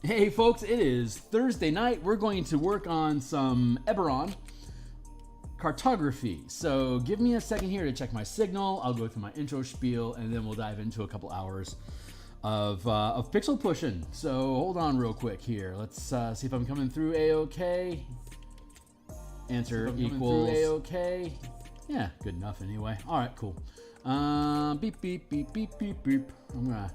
Hey folks, it is Thursday night. We're going to work on some Eberron cartography. So give me a second here to check my signal. I'll go through my intro spiel and then we'll dive into a couple hours of pixel pushing. So hold on real quick here. Let's see if I'm coming through A-OK. Answer equals A-OK. Yeah, good enough anyway. All right, cool. Beep, beep, beep, beep, beep, beep. I'm gonna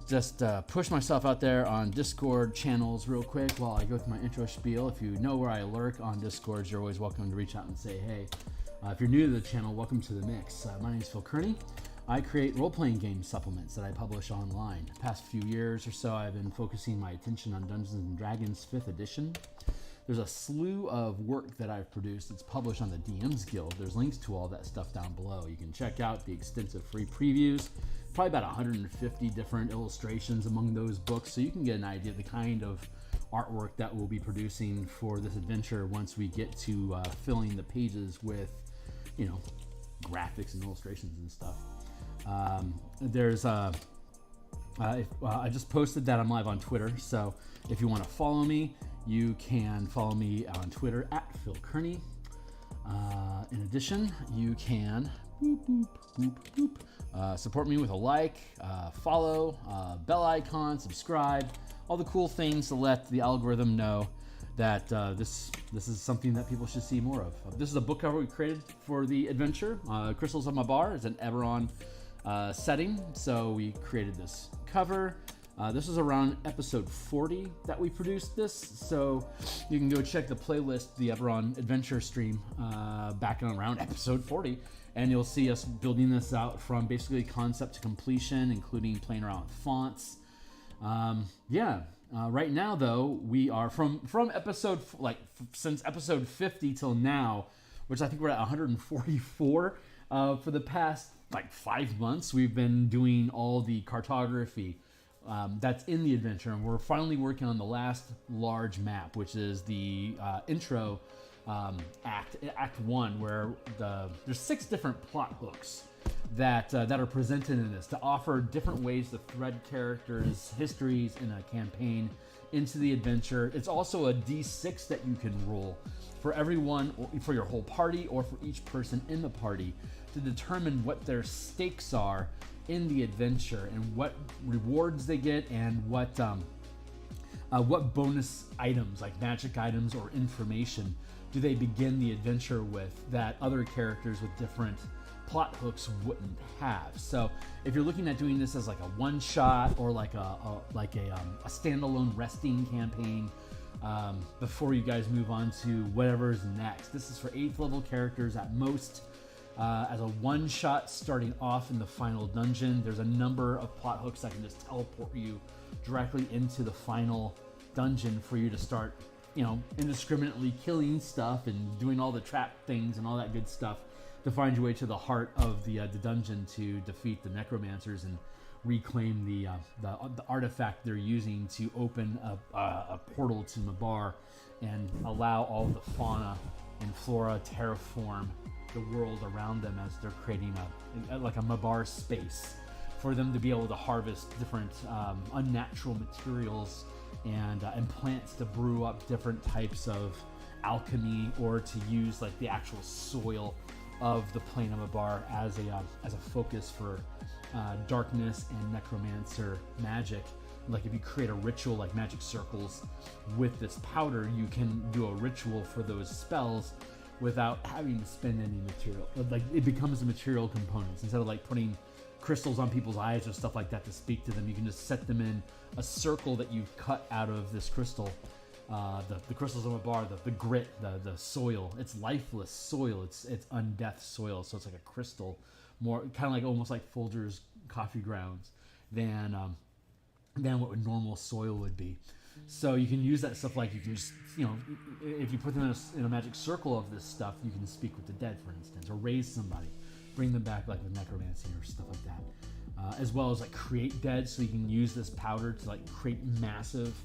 just push myself out there on Discord channels real quick while I go through my intro spiel. If you know where I lurk on Discord, you're always welcome to reach out and say hey. If you're new to the channel, welcome to the mix. My name is Theurgy. I create role-playing game supplements that I publish online. The past few years or so, I've been focusing my attention on Dungeons & Dragons 5th edition. There's a slew of work that I've produced. It's published on the DMsGuild. There's links to all that stuff down below. You can check out the extensive free previews, probably about 150 different illustrations among those books, so you can get an idea of the kind of artwork that we'll be producing for this adventure once we get to filling the pages with, you know, graphics and illustrations and stuff. I just posted that I'm live on Twitter, so if you want to follow me, you can follow me on Twitter at Theurgy. In addition, you can support me with a like, follow, bell icon, subscribe, all the cool things to let the algorithm know that this is something that people should see more of. This is a book cover we created for the adventure. Crystals on My Bar is an Eberron setting, so we created this cover. This is around episode 40 that we produced this, so you can go check the playlist, the Eberron adventure stream, back on around episode 40, and you'll see us building this out from basically concept to completion, including playing around with fonts. Right now though, we are from episode, since episode 50 till now, which I think we're at 144, for the past 5 months, we've been doing all the cartography that's in the adventure, and we're finally working on the last large map, which is the intro act 1, where there's 6 different plot hooks that are presented in this to offer different ways to thread characters' histories in a campaign into the adventure. It's also a D6 that you can roll for everyone, or for your whole party, or for each person in the party, to determine what their stakes are in the adventure and what rewards they get, and what bonus items, like magic items or information, do they begin the adventure with that other characters with different plot hooks wouldn't have. So if you're looking at doing this as like a one-shot or like a standalone resting campaign, before you guys move on to whatever's next, this is for 8th level characters at most. As a one-shot starting off in the final dungeon. There's a number of plot hooks that can just teleport you directly into the final dungeon for you to start, indiscriminately killing stuff and doing all the trap things and all that good stuff to find your way to the heart of the dungeon to defeat the necromancers and reclaim the artifact they're using to open a portal to Mabar and allow all the fauna and flora terraform the world around them as they're creating a Mabar space for them to be able to harvest different unnatural materials and plants to brew up different types of alchemy, or to use the actual soil of the plane of Mabar as a focus for darkness and necromancer magic. Like if you create a ritual like magic circles with this powder, you can do a ritual for those spells without having to spend any material. It becomes a material components. Instead of putting crystals on people's eyes or stuff like that to speak to them, you can just set them in a circle that you've cut out of this crystal. The crystals of Mabar, the grit, the soil. It's lifeless soil. It's undeath soil. So it's like a crystal, more kind of almost like Folger's coffee grounds than what normal soil would be. So you can use that stuff, you can just, if you put them in a magic circle of this stuff, you can speak with the dead, for instance, or raise somebody, bring them back with necromancy or stuff like that. As well as create dead, so you can use this powder to create massive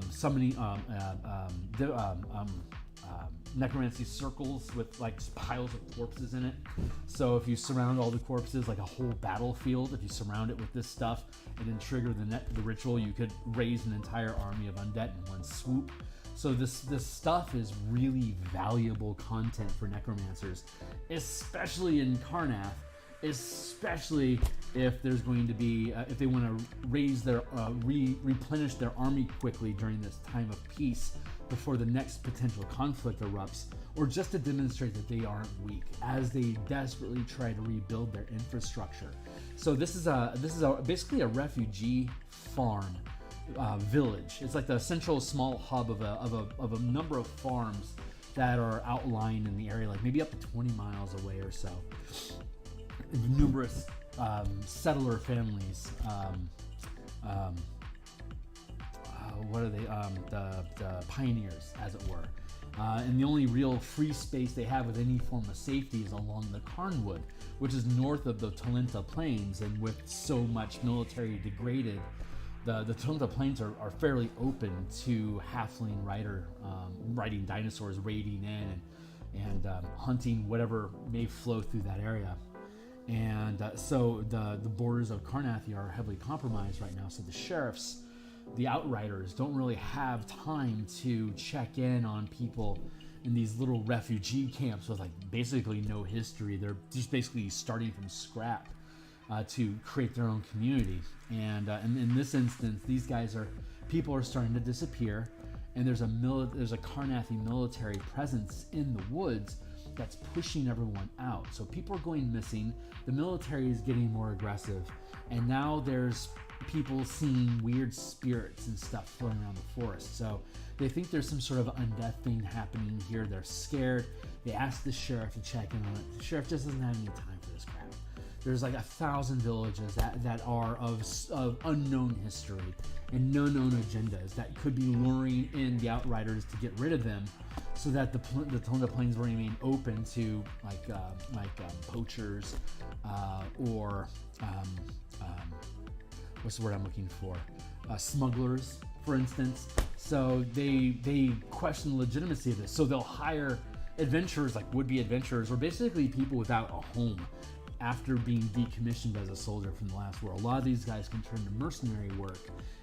summoning necromancy circles with like piles of corpses in it. So if you surround all the corpses, like a whole battlefield, if you surround it with this stuff and then trigger the ritual, you could raise an entire army of undead in one swoop. So this stuff is really valuable content for necromancers, especially in Karrnath, especially if there's going to be, if they want to raise their, replenish their army quickly during this time of peace before the next potential conflict erupts, or just to demonstrate that they aren't weak as they desperately try to rebuild their infrastructure. So this is basically a refugee farm village. It's like the central small hub of a number of farms that are outlined in the area, like maybe up to 20 miles away or so. Numerous settler families. What are they? The pioneers, as it were. And the only real free space they have with any form of safety is along the Carnwood, which is north of the Talenta Plains. And with so much military degraded, the Talenta Plains are fairly open to halfling riding dinosaurs raiding in and hunting whatever may flow through that area. And so the borders of Karrnath are heavily compromised right now. So the sheriffs, the outriders, don't really have time to check in on people in these little refugee camps with like basically no history. They're just basically starting from scrap to create their own community. And in this instance, people are starting to disappear, and there's a Karrnathi military presence in the woods that's pushing everyone out. So people are going missing, the military is getting more aggressive, and now there's people seeing weird spirits and stuff floating around the forest. So they think there's some sort of undeath thing happening here. They're scared. They ask the sheriff to check in on it. The sheriff just doesn't have any time for this crap. There's like 1,000 villages that are of unknown history and no known agendas that could be luring in the outriders to get rid of them, so that the Talenta Plains will remain open to poachers or what's the word I'm looking for? Smugglers, for instance. So they question the legitimacy of this. So they'll hire adventurers, like would-be adventurers, or basically people without a home after being decommissioned as a soldier from the last war. A lot of these guys can turn to mercenary work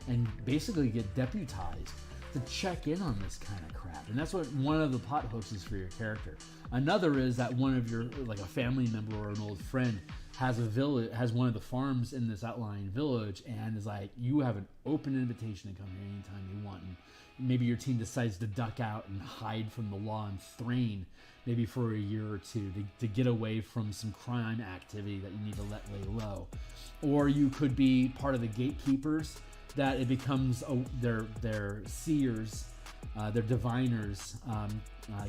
and basically get deputized to check in on this kind of crap. And that's what one of the plot hooks is for your character. Another is that one of your, like a family member or an old friend, has one of the farms in this outlying village, and is like, you have an open invitation to come here anytime you want. And maybe your team decides to duck out and hide from the law in Thrain, maybe for a year or two, to get away from some crime activity that you need to let lay low. Or you could be part of the gatekeepers, that it becomes their seers, their diviners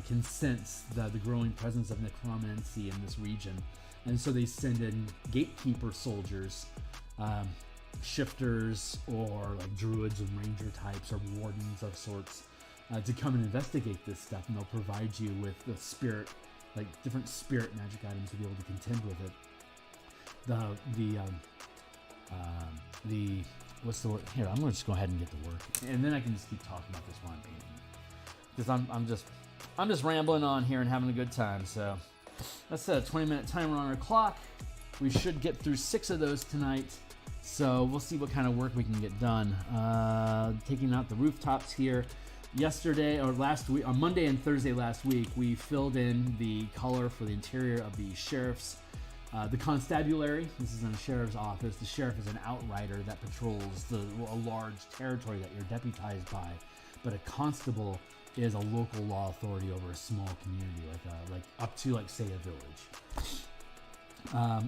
can sense the growing presence of necromancy in this region. And so they send in gatekeeper soldiers, shifters, or like druids and ranger types, or wardens of sorts, to come and investigate this stuff, and they'll provide you with the spirit, like different spirit magic items to be able to contend with it. What's the word? Here, I'm gonna just go ahead and get to work, and then I can just keep talking about this while I'm painting, because I'm just rambling on here and having a good time. So let's set a 20-minute timer on our clock. We should get through 6 of those tonight, so we'll see what kind of work we can get done. Taking out the rooftops here. Yesterday, or last week, on Monday and Thursday last week, we filled in the color for the interior of the sheriff's, the constabulary. This is in the sheriff's office. The sheriff is an outrider that patrols a large territory that you're deputized by, but a constable is a local law authority over a small community, like up to, like, say, a village.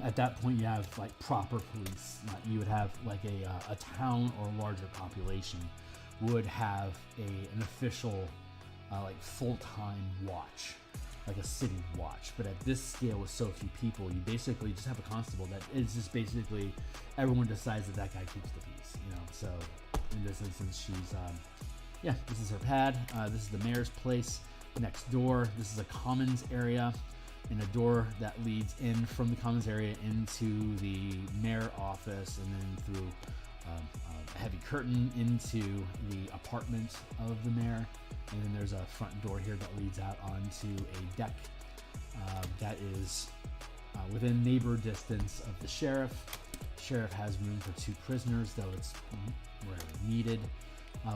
At that point, you have like proper police. You would have like a town or larger population would have an official like full-time watch, like a city watch. But at this scale, with so few people, you basically just have a constable that is just basically everyone decides that guy keeps the peace, you know. So in this instance, she's this is her pad. This is the mayor's place next door. This is a commons area, and a door that leads in from the commons area into the mayor office, and then through a heavy curtain into the apartment of the mayor, And then there's a front door here that leads out onto a deck that is within neighbor distance of the sheriff. Sheriff has room for 2 prisoners, though it's wherever needed.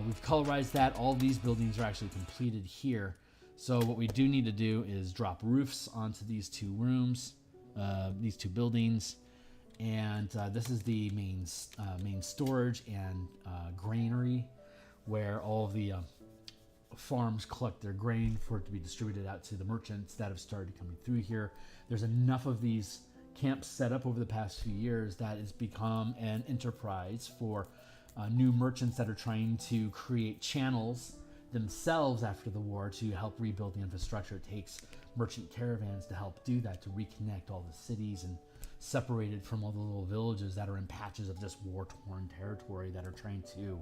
We've colorized that. All these buildings are actually completed here. So what we do need to do is drop roofs onto these 2 rooms, these 2 buildings. And this is the main storage and granary, where all the farms collect their grain for it to be distributed out to the merchants that have started coming through here. There's enough of these camps set up over the past few years that it's become an enterprise for new merchants that are trying to create channels themselves after the war to help rebuild the infrastructure. It takes merchant caravans to help do that, to reconnect all the cities and separated from all the little villages that are in patches of just war-torn territory that are trying to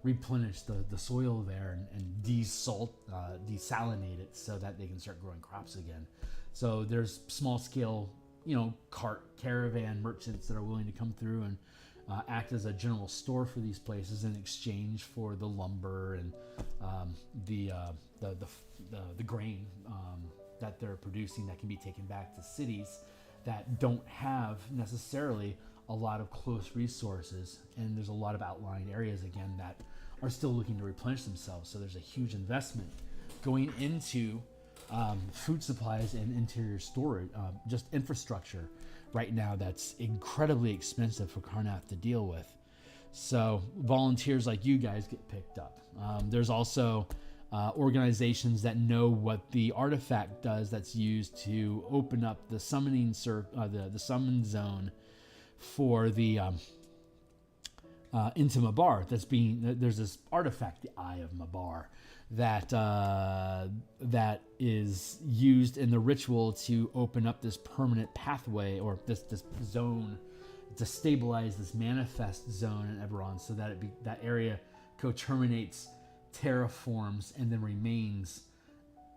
replenish the soil there and desalinate it so that they can start growing crops again. So there's small-scale, caravan merchants that are willing to come through and act as a general store for these places in exchange for the lumber and the grain that they're producing that can be taken back to cities that don't have necessarily a lot of close resources, and there's a lot of outlying areas again that are still looking to replenish themselves. So there's a huge investment going into food supplies and interior storage, just infrastructure right now that's incredibly expensive for Karnath to deal with. So volunteers like you guys get picked up. There's also organizations that know what the artifact does that's used to open up the summoning the summon zone for the into Mabar. There's this artifact, the Eye of Mabar, that is used in the ritual to open up this permanent pathway or this zone to stabilize this manifest zone in Eberron, so that that area co-terminates, terraforms, and then remains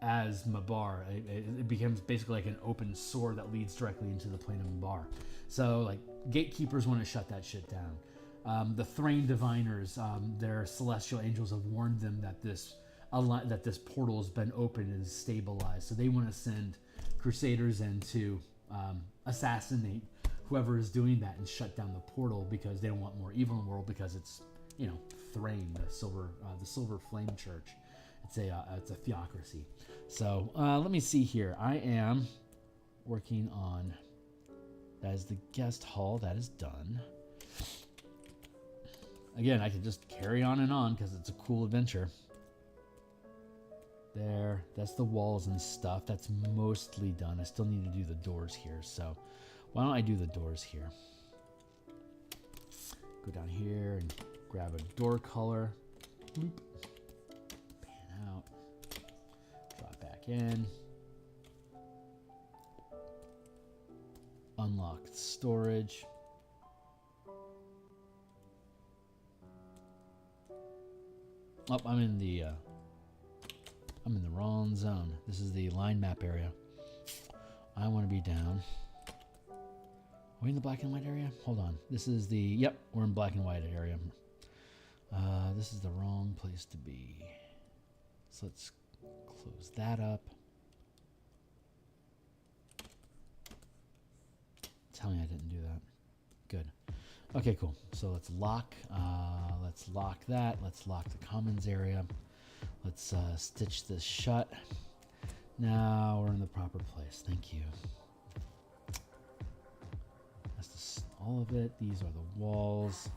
as Mabar. It becomes basically like an open sword that leads directly into the plane of Mabar. So like gatekeepers want to shut that shit down. The Thrain diviners, their celestial angels have warned them that this portal has been opened and stabilized. So they want to send crusaders in to assassinate whoever is doing that and shut down the portal, because they don't want more evil in the world, because it's, Thrain, the silver flame church. It's a theocracy. So let me see here. I am working on, that is the guest hall. That is done. Again, I can just carry on and on because it's a cool adventure. There, that's the walls and stuff. That's mostly done. I still need to do the doors here. So why don't I do the doors here? Go down here and grab a door color. Bloop. Pan out. Drop back in. Unlock storage. Oh, I'm in the wrong zone. This is the line map area. I want to be down. Are we in the black and white area? Hold on. This is the, yep, we're in black and white area. This is the wrong place to be. So let's close that up. Tell me I didn't do that. Good. Okay, cool. So let's lock that. Let's lock the commons area. Let's stitch this shut. Now we're in the proper place. Thank you. That's all of it. These are the walls.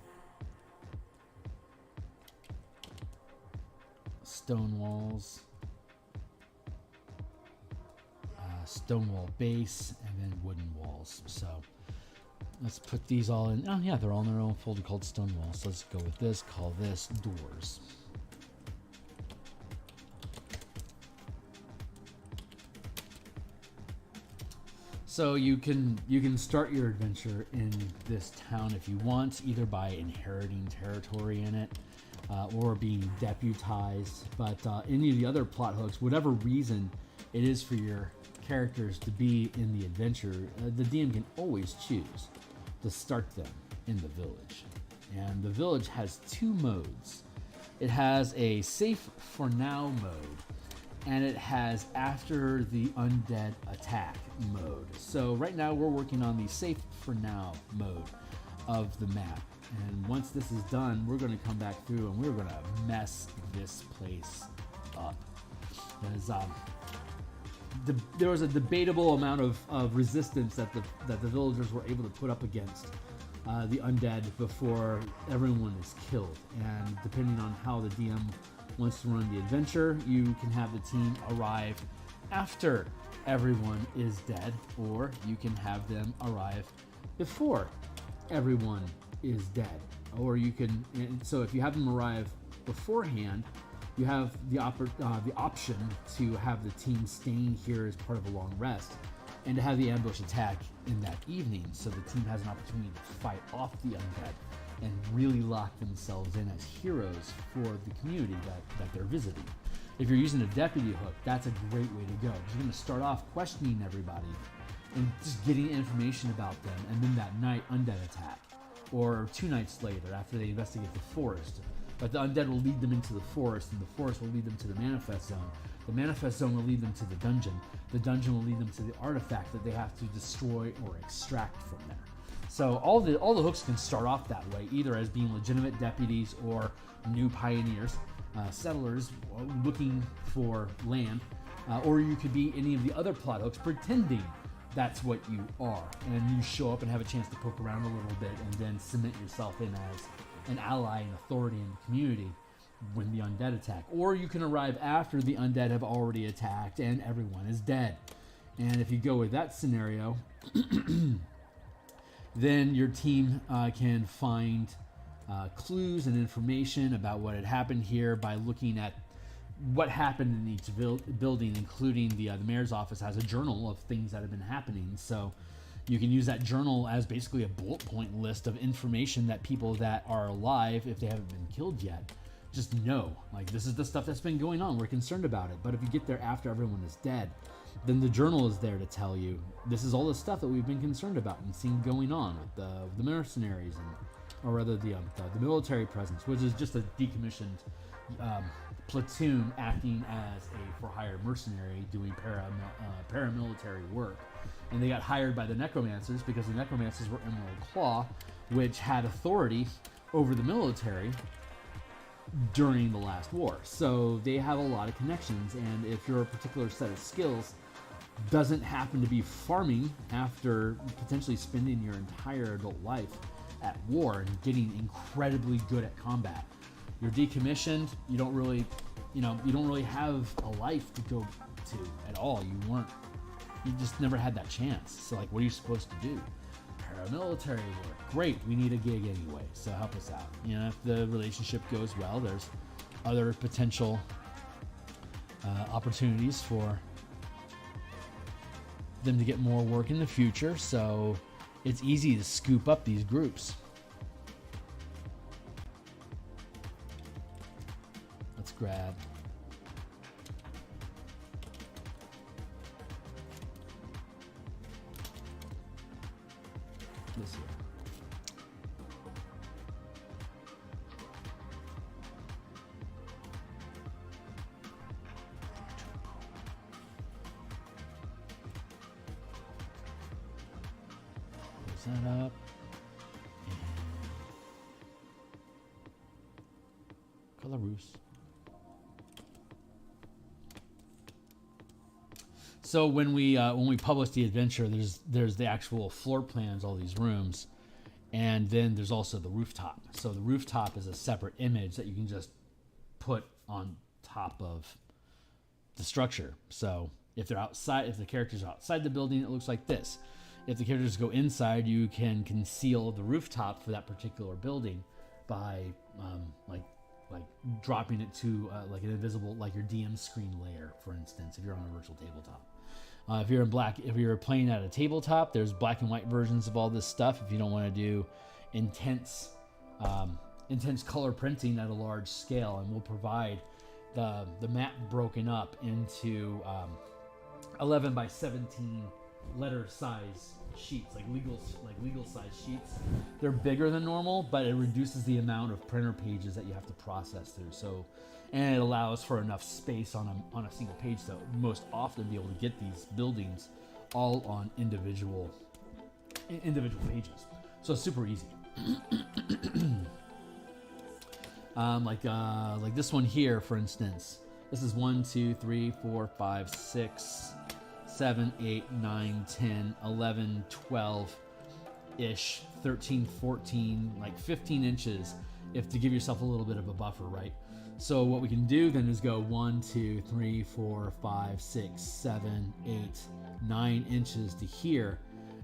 Stone walls. Stone wall base, and then wooden walls. So let's put these all in. Oh yeah, they're all in their own folder called stone walls. So let's go with this. Call this doors. So you can start your adventure in this town if you want, either by inheriting territory in it or being deputized. But any of the other plot hooks, whatever reason it is for your characters to be in the adventure, the DM can always choose to start them in the village. And the village has two modes. It has a safe for now mode, and it has after the undead attack mode. So right now we're working on the safe for now mode of the map. And once this is done, we're going to come back through and we're going to mess this place up. There was a debatable amount of resistance that the villagers were able to put up against the undead before everyone is killed. And depending on how the DM wants to run the adventure, you can have the team arrive after everyone is dead, or you can have them arrive before everyone is dead. Or you can, so if you have them arrive beforehand, you have the option to have the team staying here as part of a long rest and to have the ambush attack in that evening, so the team has an opportunity to fight off the undead and really lock themselves in as heroes for the community that they're visiting. If you're using a deputy hook, that's a great way to go. You're going to start off questioning everybody and just getting information about them, and then that night undead attack, or 2 nights later after they investigate the forest. But the undead will lead them into the forest, and the forest will lead them to the manifest zone. The manifest zone will lead them to the dungeon. The dungeon will lead them to the artifact that they have to destroy or extract from there. So all the hooks can start off that way, either as being legitimate deputies or new pioneers, settlers looking for land, or you could be any of the other plot hooks pretending that's what you are, and you show up and have a chance to poke around a little bit and then cement yourself in as an ally and authority in the community when the undead attack. Or you can arrive after the undead have already attacked and everyone is dead. And if you go with that scenario, then your team can find clues and information about what had happened here by looking at what happened in each building, including the mayor's office has a journal of things that have been happening. So you can use that journal as basically a bullet point list of information that people that are alive, if they haven't been killed yet, just know. Like, this is the stuff that's been going on. We're concerned about it. But if you get there after everyone is dead, then the journal is there to tell you this is all the stuff that we've been concerned about and seen going on with the mercenaries, or rather the military presence, which is just a decommissioned platoon acting as a for-hire mercenary doing paramilitary work. And they got hired by the necromancers because the necromancers were Emerald Claw, which had authority over the military during the last war. So they have a lot of connections, and if your particular set of skills doesn't happen to be farming after potentially spending your entire adult life at war and getting incredibly good at combat, you're decommissioned, you don't really have a life to go to at all. You just never had that chance. So like, what are you supposed to do? Paramilitary work. Great, we need a gig anyway, so help us out. If the relationship goes well, there's other potential opportunities for them to get more work in the future, so it's easy to scoop up these groups. Let's grab this here. Close that up. And Colorus. So when we publish the adventure, there's the actual floor plans, all these rooms, and then there's also the rooftop. So the rooftop is a separate image that you can just put on top of the structure. So if they're outside, if the characters are outside the building, it looks like this. If the characters go inside, you can conceal the rooftop for that particular building by like dropping it to like an invisible, like your DM screen layer, for instance, if you're on a virtual tabletop. If you're playing at a tabletop, there's black and white versions of all this stuff. If you don't want to do intense color printing at a large scale, and we'll provide the map broken up into 11 by 17 letter size sheets, like legal size sheets. They're bigger than normal, but it reduces the amount of printer pages that you have to process through. So, and it allows for enough space on a single page to most often be able to get these buildings all on individual pages. So it's super easy. Like this one here, for instance. This is 1, 2, 3, 4, 5, 6, 7, 8, 9, 10, 11, 12-ish, 13, 14, like 15 inches, if to give yourself a little bit of a buffer, right? So what we can do then is go 1, 2, 3, 4, 5, 6, 7, 8, 9 inches to here,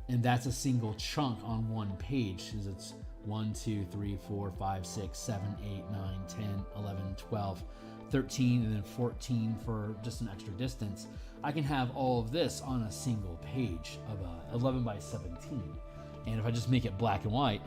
and that's a single chunk on one page, because it's 1, 2, 3, 4, 5, 6, 7, 8, 9, 10, 11, 12, 13, and then 14 for just an extra distance. I can have all of this on a single page of 11 by 17. And if I just make it black and white,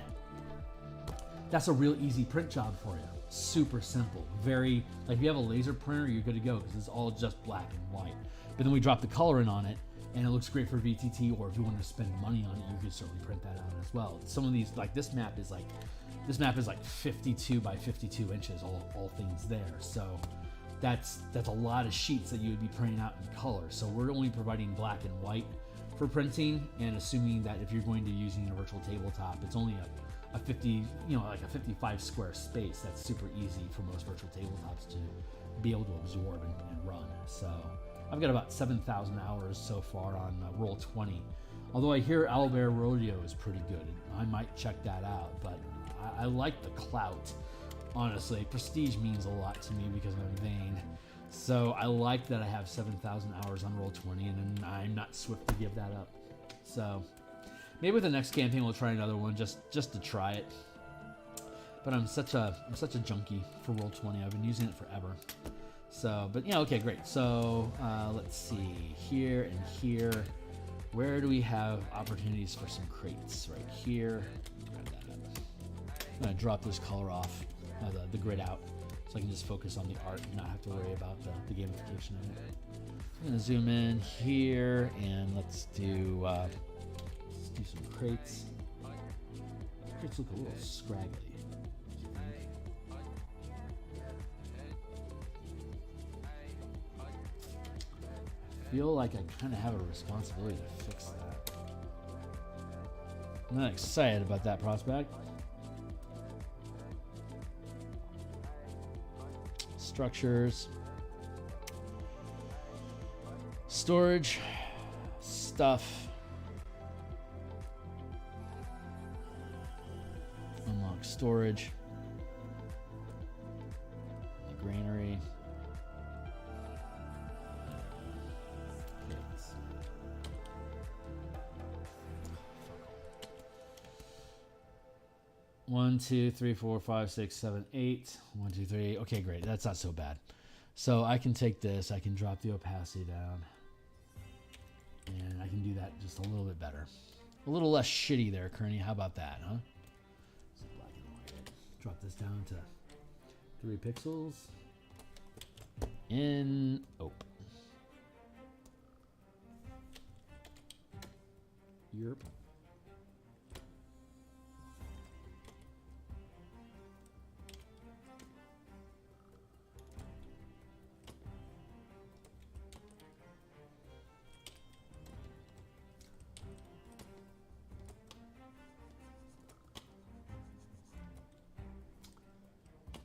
that's a real easy print job for you. Super simple. Very, like if you have a laser printer, you're good to go because it's all just black and white. But then we drop the color in on it, and it looks great for VTT, or if you want to spend money on it, you can certainly print that out as well. Some of these, like this map is like 52 by 52 inches, all things there. So that's a lot of sheets that you would be printing out in color. So we're only providing black and white for printing, and assuming that if you're going to be using a virtual tabletop, it's only a 50, like a 55 square space. That's super easy for most virtual tabletops to be able to absorb and run. So I've got about 7,000 hours so far on Roll20. Although I hear Owlbear Rodeo is pretty good. I might check that out, but I like the clout. Honestly, prestige means a lot to me because I'm vain. So I like that I have 7,000 hours on Roll20, and I'm not swift to give that up. So maybe with the next campaign we'll try another one just to try it. But I'm such a junkie for Roll20. I've been using it forever. So, but yeah, okay, great. So let's see, here and here. Where do we have opportunities for some crates? Right here. Grab that up. I'm gonna drop this color off, the grid out, so I can just focus on the art and not have to worry about the gamification of it. I'm gonna zoom in here and let's do some crates. Crates look a little scraggly. I feel like I kind of have a responsibility to fix that. I'm not excited about that prospect. Structures. Storage. Stuff. Unlock storage. Granary. One, 2, 3, 4, 5, 6, 7, 8. 1, 2, 3. Okay, great. That's not so bad. So I can take this. I can drop the opacity down. And I can do that just a little bit better. A little less shitty there, Kearney. How about that, huh? So black and white. Drop this down to 3 pixels. In ope. Europe.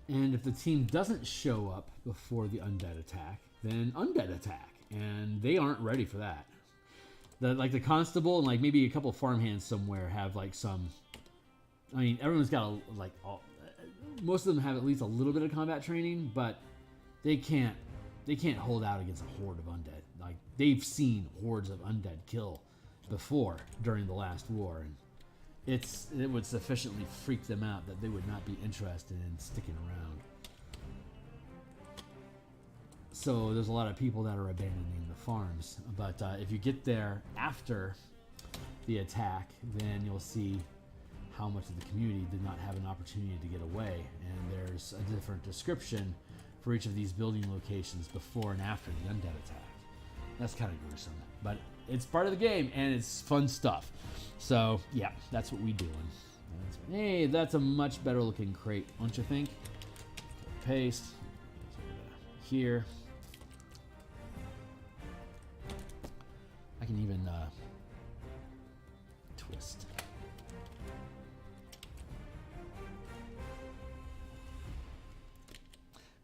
And if the team doesn't show up before the undead attack, then undead attack. And they aren't ready for that. The constable and like maybe a couple of farmhands somewhere have like some... I mean, everyone's got most of them have at least a little bit of combat training, but they can't hold out against a horde of undead. Like, they've seen hordes of undead kill before during the last war, and it would sufficiently freak them out that they would not be interested in sticking around. So there's a lot of people that are abandoning the farms. But if you get there after the attack, then you'll see how much of the community did not have an opportunity to get away. And there's a different description for each of these building locations before and after the undead attack. That's kind of gruesome. But it's part of the game, and it's fun stuff. So yeah, that's what we doing. Hey, that's a much better looking crate, don't you think? Paste here. I can even twist.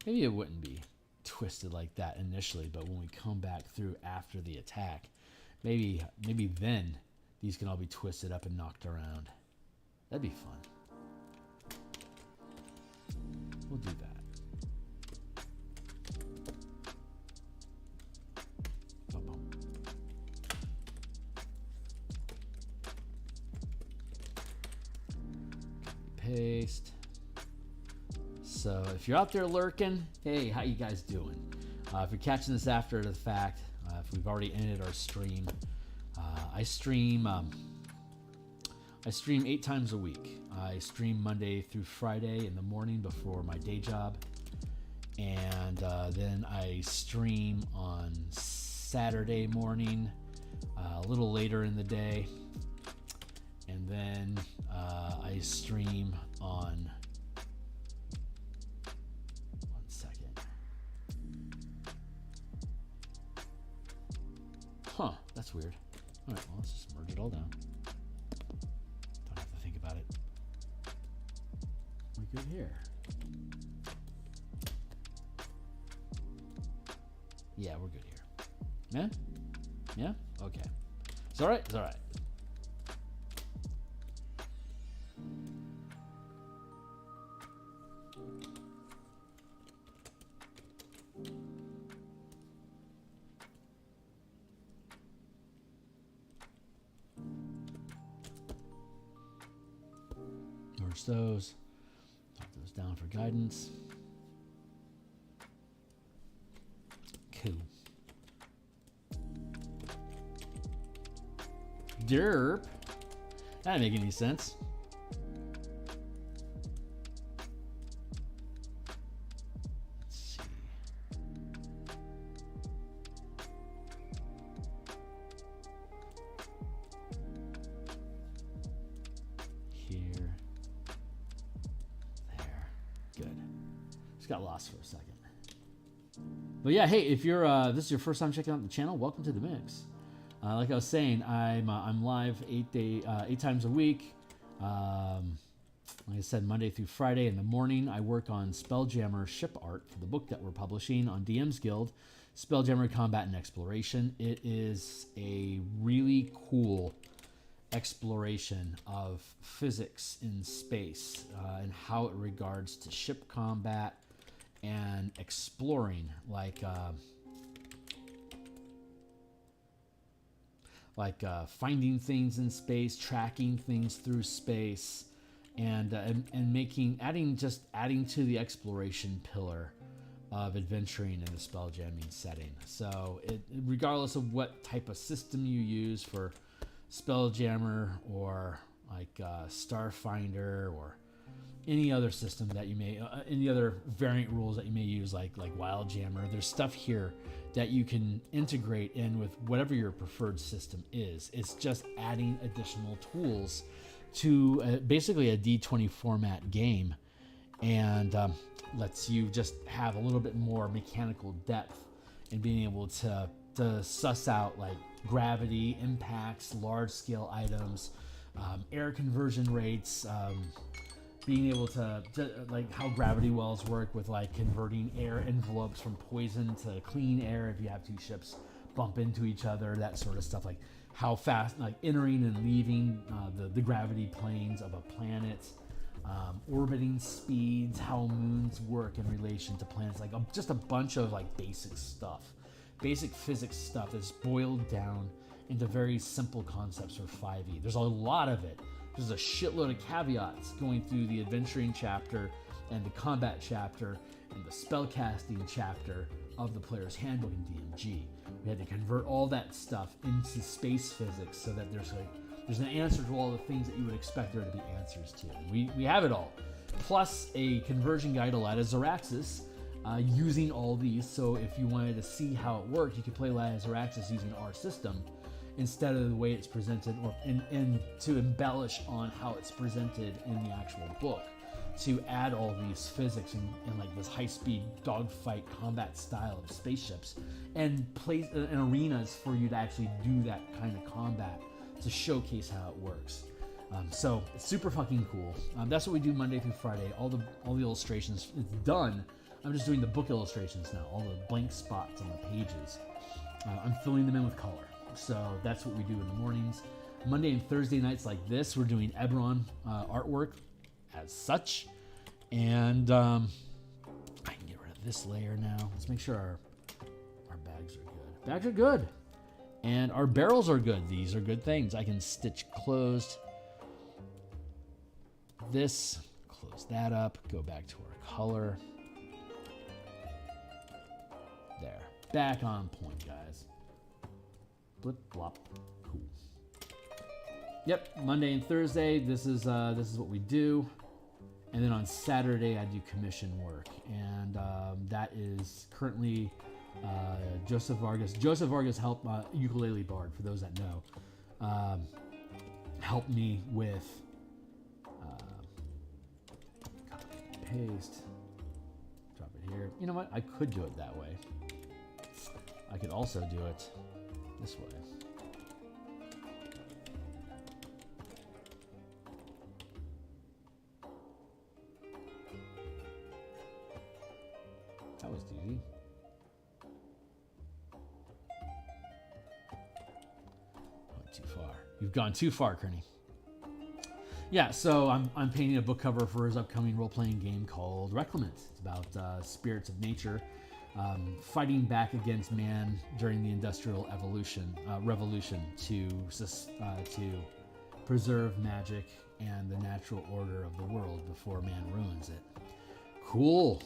Maybe it wouldn't be twisted like that initially, but when we come back through after the attack, maybe then these can all be twisted up and knocked around. That'd be fun. We'll do that. Boom, boom. Paste. So if you're out there lurking, hey, how you guys doing? If you're catching this after the fact, if we've already ended our stream, I stream 8 times a week. I stream Monday through Friday in the morning before my day job, and then I stream on Saturday morning, a little later in the day, and then I stream on. One second. Huh? That's weird. All right, well, let's just merge it all down. Don't have to think about it. We're good here. Yeah, we're good here. Yeah? Yeah? Okay. It's alright, it's alright. Merge those. Put those down for guidance. Cool. Derp. That didn't make any sense. Let's see. Here. There. Good. Just got lost for a second. But yeah, hey, if you're this is your first time checking out the channel, welcome to the mix. Like I was saying, I'm live 8 times a week. Like I said, Monday through Friday in the morning. I work on Spelljammer ship art for the book that we're publishing on DMsGuild, Spelljammer Combat and Exploration. It is a really cool exploration of physics in space and how it regards to ship combat and exploring, like finding things in space, tracking things through space, and adding to the exploration pillar of adventuring in the spelljamming setting. So regardless of what type of system you use for Spelljammer or like Starfinder or any other system that you may, any other variant rules that you may use, like Wildjammer, there's stuff here that you can integrate in with whatever your preferred system is. It's just adding additional tools to basically a D20 format game, and lets you just have a little bit more mechanical depth in being able to suss out like gravity, impacts, large scale items, air conversion rates, being able to like how gravity wells work with like converting air envelopes from poison to clean air if you have two ships bump into each other, that sort of stuff, like how fast, like entering and leaving the gravity planes of a planet, orbiting speeds, how moons work in relation to planets, like just a bunch of like basic physics stuff that's boiled down into very simple concepts for 5e. There's a lot of it. There's a shitload of caveats going through the adventuring chapter and the combat chapter and the spellcasting chapter of the player's handbook in DMG. We had to convert all that stuff into space physics so that there's an answer to all the things that you would expect there to be answers to. And we have it all. Plus a conversion guide to Ladder Zaraxis using all these. So if you wanted to see how it worked, you could play Ladder Zaraxis using our system instead of the way it's presented, or and to embellish on how it's presented in the actual book, to add all these physics and like this high-speed dogfight combat style of spaceships, and arenas for you to actually do that kind of combat to showcase how it works. So it's super fucking cool. That's what we do Monday through Friday. All the illustrations, it's done. I'm just doing the book illustrations now, all the blank spots on the pages. I'm filling them in with color. So that's what we do in the mornings. Monday and Thursday nights like this, we're doing Eberron artwork as such. And I can get rid of this layer now. Let's make sure our bags are good. Bags are good. And our barrels are good. These are good things. I can stitch closed. This, close that up, go back to our color. There, back on point, guys. Blip, blop, cool. Yep, Monday and Thursday, this is what we do. And then on Saturday, I do commission work. And that is currently Joseph Vargas. Joseph Vargas helped Ukulele Bard, for those that know. Helped me with paste, drop it here. You know what? I could do it that way. I could also do it this way. That was easy. Went too far. You've gone too far, Kearney. Yeah, so I'm painting a book cover for his upcoming role-playing game called Reclamant. It's about spirits of nature fighting back against man during the industrial revolution to preserve magic and the natural order of the world before man ruins it. Cool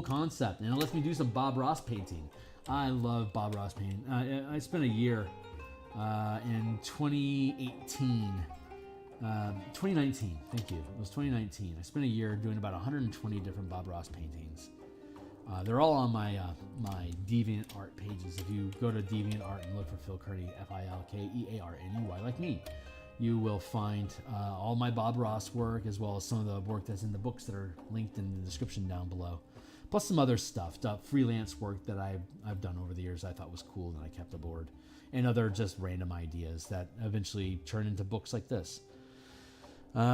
concept, and it lets me do some Bob Ross painting. I love Bob Ross painting. I spent a year in 2019, thank you. It was 2019. I spent a year doing about 120 different Bob Ross paintings. They're all on my DeviantArt pages. If you go to DeviantArt and look for Phil Kearney, Filkearney, like me, you will find all my Bob Ross work, as well as some of the work that's in the books that are linked in the description down below. Plus some other stuff, freelance work that I've done over the years I thought was cool that I kept aboard, and other just random ideas that eventually turn into books like this.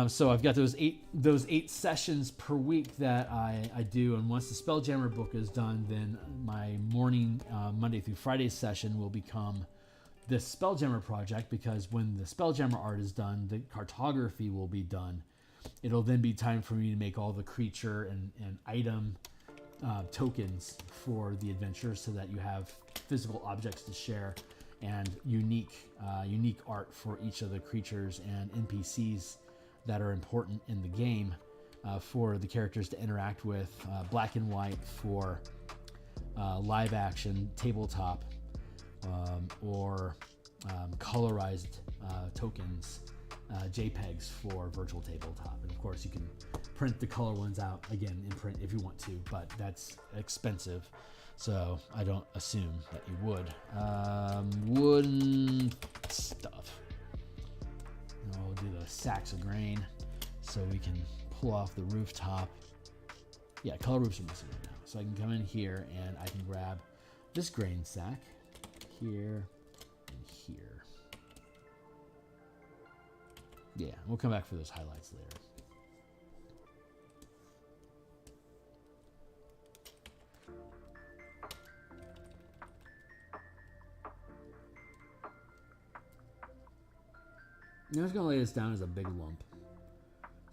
So I've got those eight sessions per week that I do, and once the Spelljammer book is done, then my morning Monday through Friday session will become the Spelljammer project, because when the Spelljammer art is done, the cartography will be done. It'll then be time for me to make all the creature and item tokens for the adventure, so that you have physical objects to share and unique art for each of the creatures and NPCs that are important in the game for the characters to interact with. Black and white for live action tabletop, or colorized tokens, JPEGs for virtual tabletop. And of course you can print the color ones out again in print if you want to, but that's expensive, so I don't assume that you would. Wooden stuff. We'll do the sacks of grain so we can pull off the rooftop. Yeah, color roofs are missing right now. So I can come in here and I can grab this grain sack here and here. Yeah, we'll come back for those highlights later. I'm just going to lay this down as a big lump.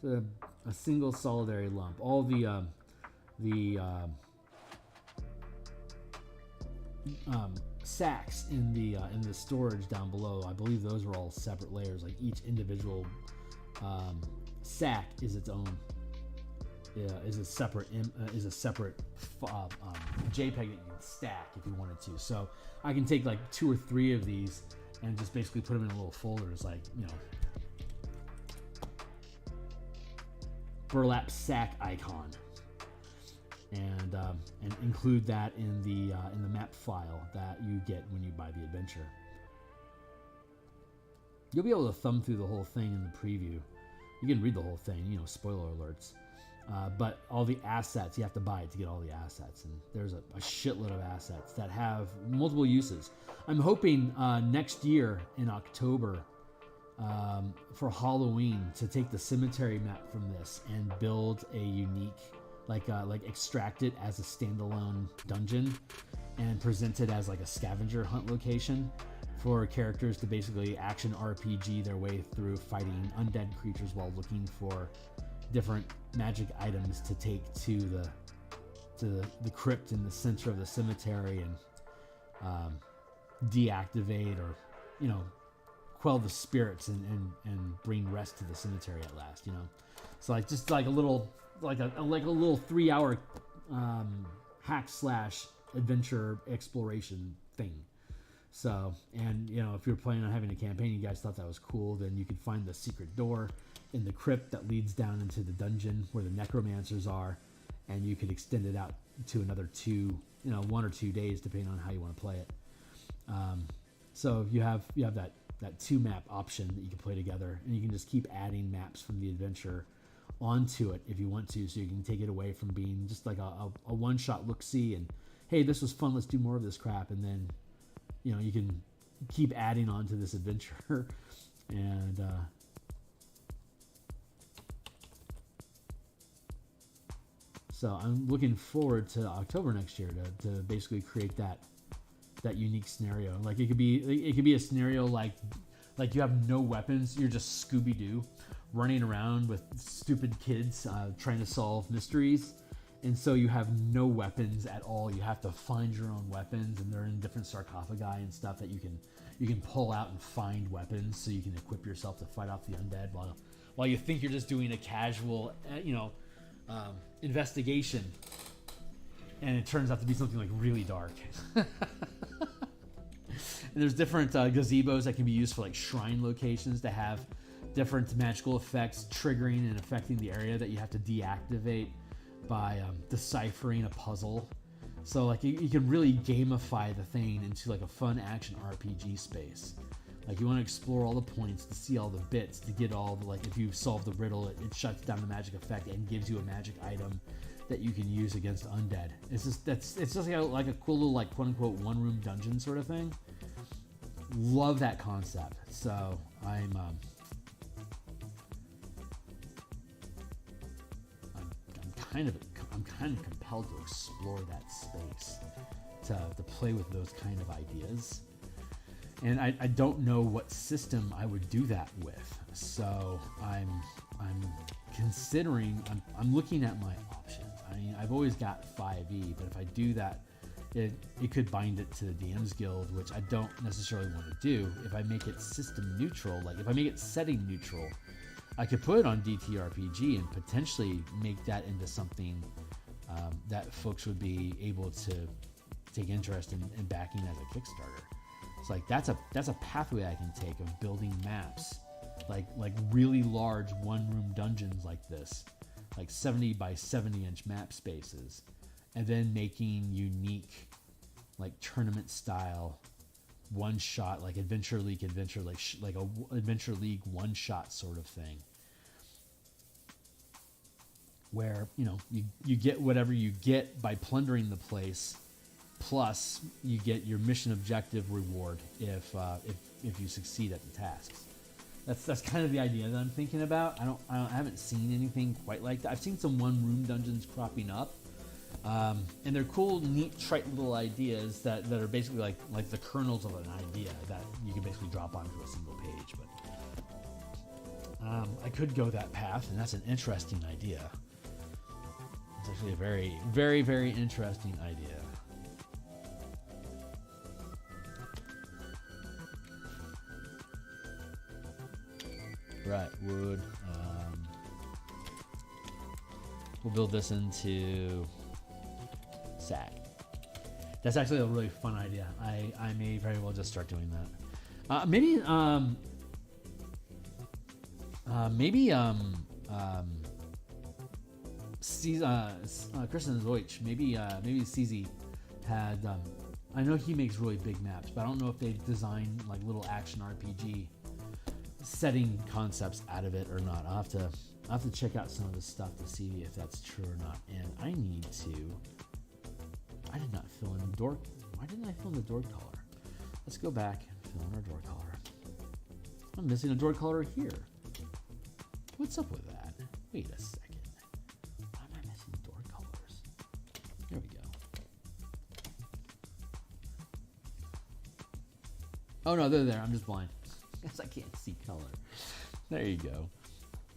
It's a single solitary lump. All the sacks in the storage down below, I believe those are all separate layers. Like each individual sack is its own, is a separate JPEG that you can stack if you wanted to. So I can take like 2 or 3 of these and just basically put them in a little folder. It's like, burlap sack icon, and include that in the map file that you get when you buy the adventure. You'll be able to thumb through the whole thing in the preview. You can read the whole thing, you know, spoiler alerts. But all the assets, you have to buy it to get all the assets. And there's a shitload of assets that have multiple uses. I'm hoping next year in October for Halloween to take the cemetery map from this and build a unique, like extract it as a standalone dungeon and present it as like a scavenger hunt location for characters to basically action RPG their way through fighting undead creatures while looking for different magic items to take to the crypt in the center of the cemetery and deactivate or, you know, quell the spirits and bring rest to the cemetery at last, you know. So like just like a little 3-hour hack slash adventure exploration thing. So, and you know, if you're planning on having a campaign, you guys thought that was cool, then you could find the secret door in the crypt that leads down into the dungeon where the necromancers are, and you could extend it out to another 1 or 2 days depending on how you want to play it. So you have that 2-map option that you can play together, and you can just keep adding maps from the adventure onto it if you want to, so you can take it away from being just like a one-shot look-see and, hey, this was fun, let's do more of this crap, and then, you know, you can keep adding on to this adventure. And so I'm looking forward to October next year to basically create that unique scenario. Like it could be a scenario like you have no weapons, you're just Scooby-Doo running around with stupid kids trying to solve mysteries. And so you have no weapons at all. You have to find your own weapons, and they're in different sarcophagi and stuff that you can pull out and find weapons, so you can equip yourself to fight off the undead while you think you're just doing a casual, investigation, and it turns out to be something like really dark. And there's different gazebos that can be used for like shrine locations to have different magical effects triggering and affecting the area that you have to deactivate by deciphering a puzzle. So like you can really gamify the thing into like a fun action RPG space. Like you want to explore all the points to see all the bits to get all the, like if you solve the riddle, it shuts down the magic effect and gives you a magic item that you can use against undead. It's just like a cool little like quote unquote one room dungeon sort of thing. Love that concept. So I'm kind of compelled to explore that space, to play with those kind of ideas. And I don't know what system I would do that with. So I'm considering, I'm looking at my options. I mean, I've always got 5e, but if I do that, it could bind it to the DMsGuild, which I don't necessarily want to do. If I make it system neutral, like if I make it setting neutral, I could put it on DTRPG and potentially make that into something that folks would be able to take interest in backing as a Kickstarter. It's like that's a pathway I can take of building maps, like really large one-room dungeons like this, like 70 by 70 inch map spaces, and then making unique, like tournament style, one shot, like Adventure League, like a Adventure League one shot sort of thing, where you get whatever you get by plundering the place, plus you get your mission objective reward if you succeed at the tasks. That's kind of the idea that I'm thinking about. I haven't seen anything quite like that. I've seen some one room dungeons cropping up, and they're cool, neat, trite little ideas that are basically like the kernels of an idea that you can basically drop onto a single page. But I could go that path, and that's an interesting idea. It's actually a very, very, very interesting idea. Right, wood. We'll build this into sack. That's actually a really fun idea. I may very well just start doing that. Kristen Zoich, maybe CZ had. I know he makes really big maps, but I don't know if they designed like little action RPG setting concepts out of it or not. I'll have to check out some of this stuff to see if that's true or not. And I did not fill in the door. Why didn't I fill in the door color? Let's go back and fill in our door color. I'm missing a door color here. What's up with that? Wait a second. Why am I missing door colors? There we go. Oh no, they're there. I'm just blind. Guess I can't see color. There you go.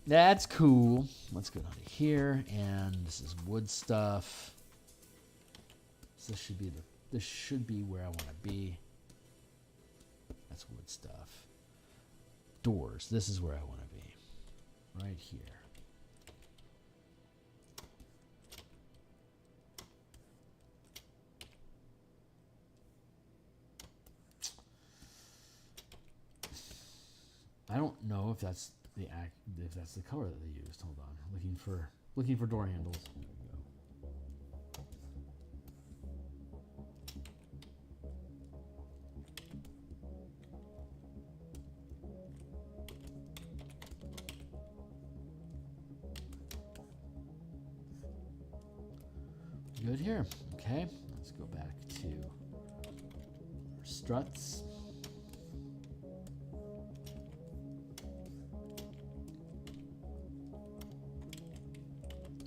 That's cool. Let's go down to here, and this is wood stuff. So this should be where I want to be. That's wood stuff. Doors. This is where I want to be. Right here. I don't know if that's the color that they used. Hold on. Looking for door handles. Good here. Okay, let's go back to our struts.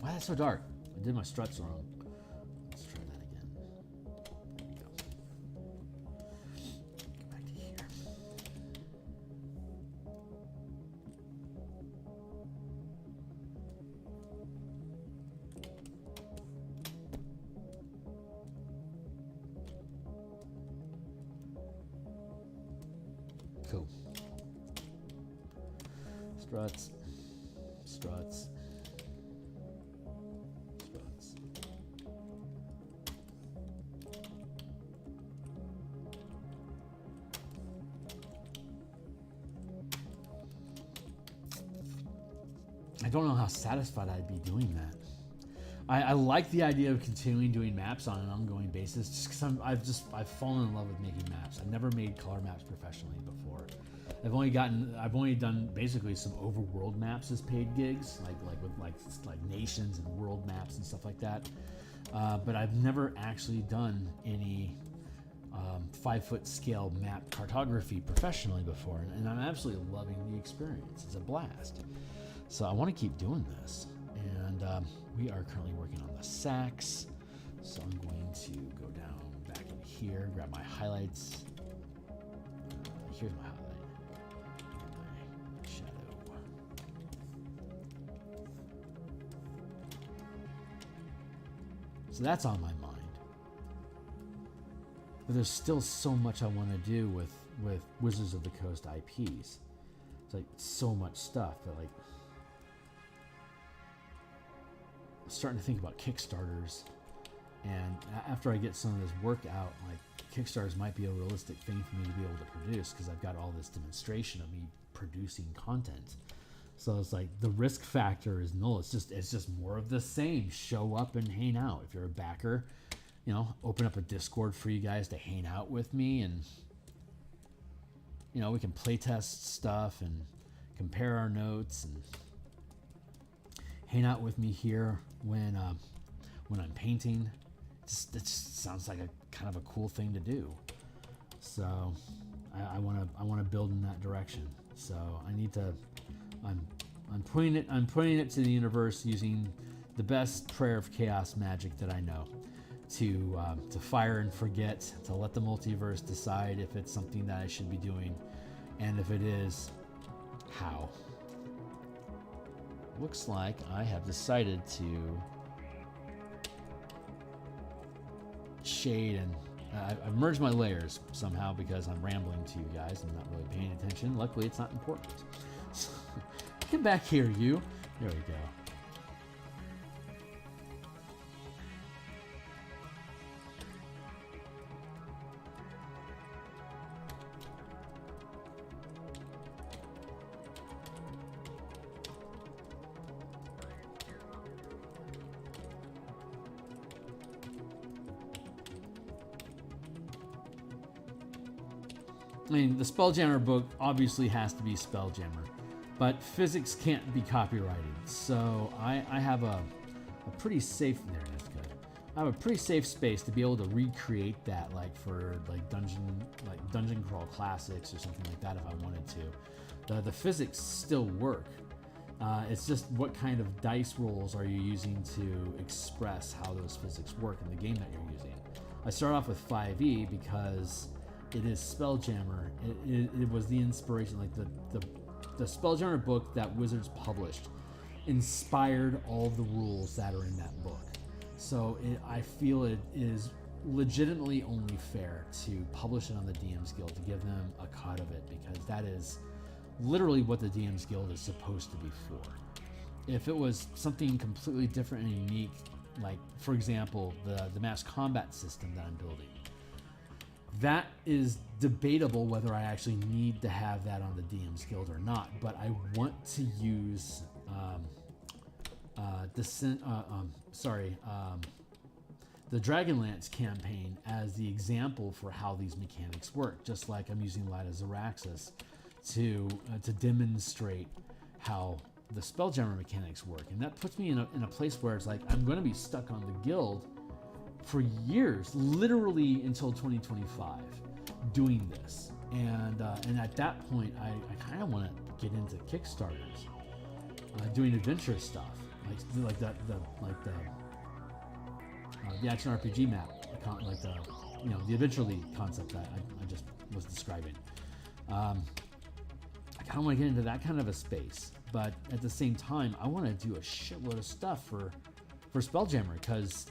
Why that's so dark? I did my struts wrong. Let's try that again. There we go. Go back to here. Cool. Struts. Struts. I don't know how satisfied I'd be doing that. I like the idea of continuing doing maps on an ongoing basis, just because I've fallen in love with making maps. I've never made color maps professionally before. I've only done basically some overworld maps as paid gigs, like nations and world maps and stuff like that. But I've never actually done any 5-foot scale map cartography professionally before, and I'm absolutely loving the experience. It's a blast. So I want to keep doing this, and we are currently working on the sacks. So I'm going to go down back in here, grab my highlights. Here's my highlight, my shadow. So that's on my mind. But there's still so much I want to do with Wizards of the Coast IPs. It's like so much stuff, but like starting to think about Kickstarters, and after I get some of this work out, like Kickstarters might be a realistic thing for me to be able to produce, because I've got all this demonstration of me producing content. So it's like the risk factor is null. It's just more of the same. Show up and hang out. If you're a backer, you know, open up a Discord for you guys to hang out with me, and you know, we can play test stuff and compare our notes and hang out with me here when I'm painting. It just sounds like a kind of a cool thing to do. So I want to build in that direction. So I need to. I'm putting it to the universe using the best prayer of chaos magic that I know, to fire and forget, to let the multiverse decide if it's something that I should be doing, and if it is, how. Looks like I have decided to shade, and I've merged my layers somehow because I'm rambling to you guys and not really paying attention. Luckily, it's not important. So, get back here, you. There we go. I mean, the Spelljammer book obviously has to be Spelljammer, but physics can't be copyrighted. So I have a pretty safe, there it is, good. I have a pretty safe space to be able to recreate that, like for dungeon crawl classics or something like that if I wanted to. The physics still work. It's just what kind of dice rolls are you using to express how those physics work in the game that you're using. I start off with 5e because it is Spelljammer. It was the inspiration, like the Spelljammer book that Wizards published inspired all the rules that are in that book. So I feel it is legitimately only fair to publish it on the DMsGuild, to give them a cut of it, because that is literally what the DMsGuild is supposed to be for. If it was something completely different and unique, like for example the mass combat system that I'm building, that is debatable whether I actually need to have that on the DMsGuild or not. But I want to use the Dragonlance campaign as the example for how these mechanics work, just like I'm using Light of Xeraxis to demonstrate how the Spelljammer mechanics work. And that puts me in a place where it's like I'm going to be stuck on the guild for years, literally until 2025, doing this. And at that point, I kind of want to get into Kickstarters, doing adventure stuff, like the action RPG map, like the Adventure League concept that I just was describing. I kind of want to get into that kind of a space, but at the same time, I want to do a shitload of stuff for Spelljammer, because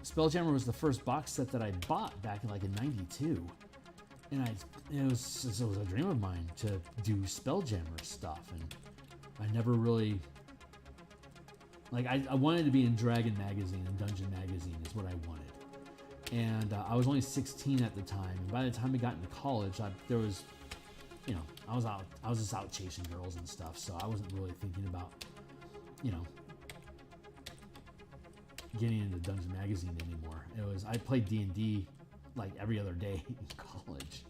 Spelljammer was the first box set that I bought back in '92, and it was a dream of mine to do Spelljammer stuff, and I never really, I wanted to be in Dragon Magazine and Dungeon Magazine is what I wanted. And I was only 16 at the time, and by the time I got into college, I was just out chasing girls and stuff, so I wasn't really thinking about, getting into Dungeon Magazine anymore. I played D&D like every other day in college,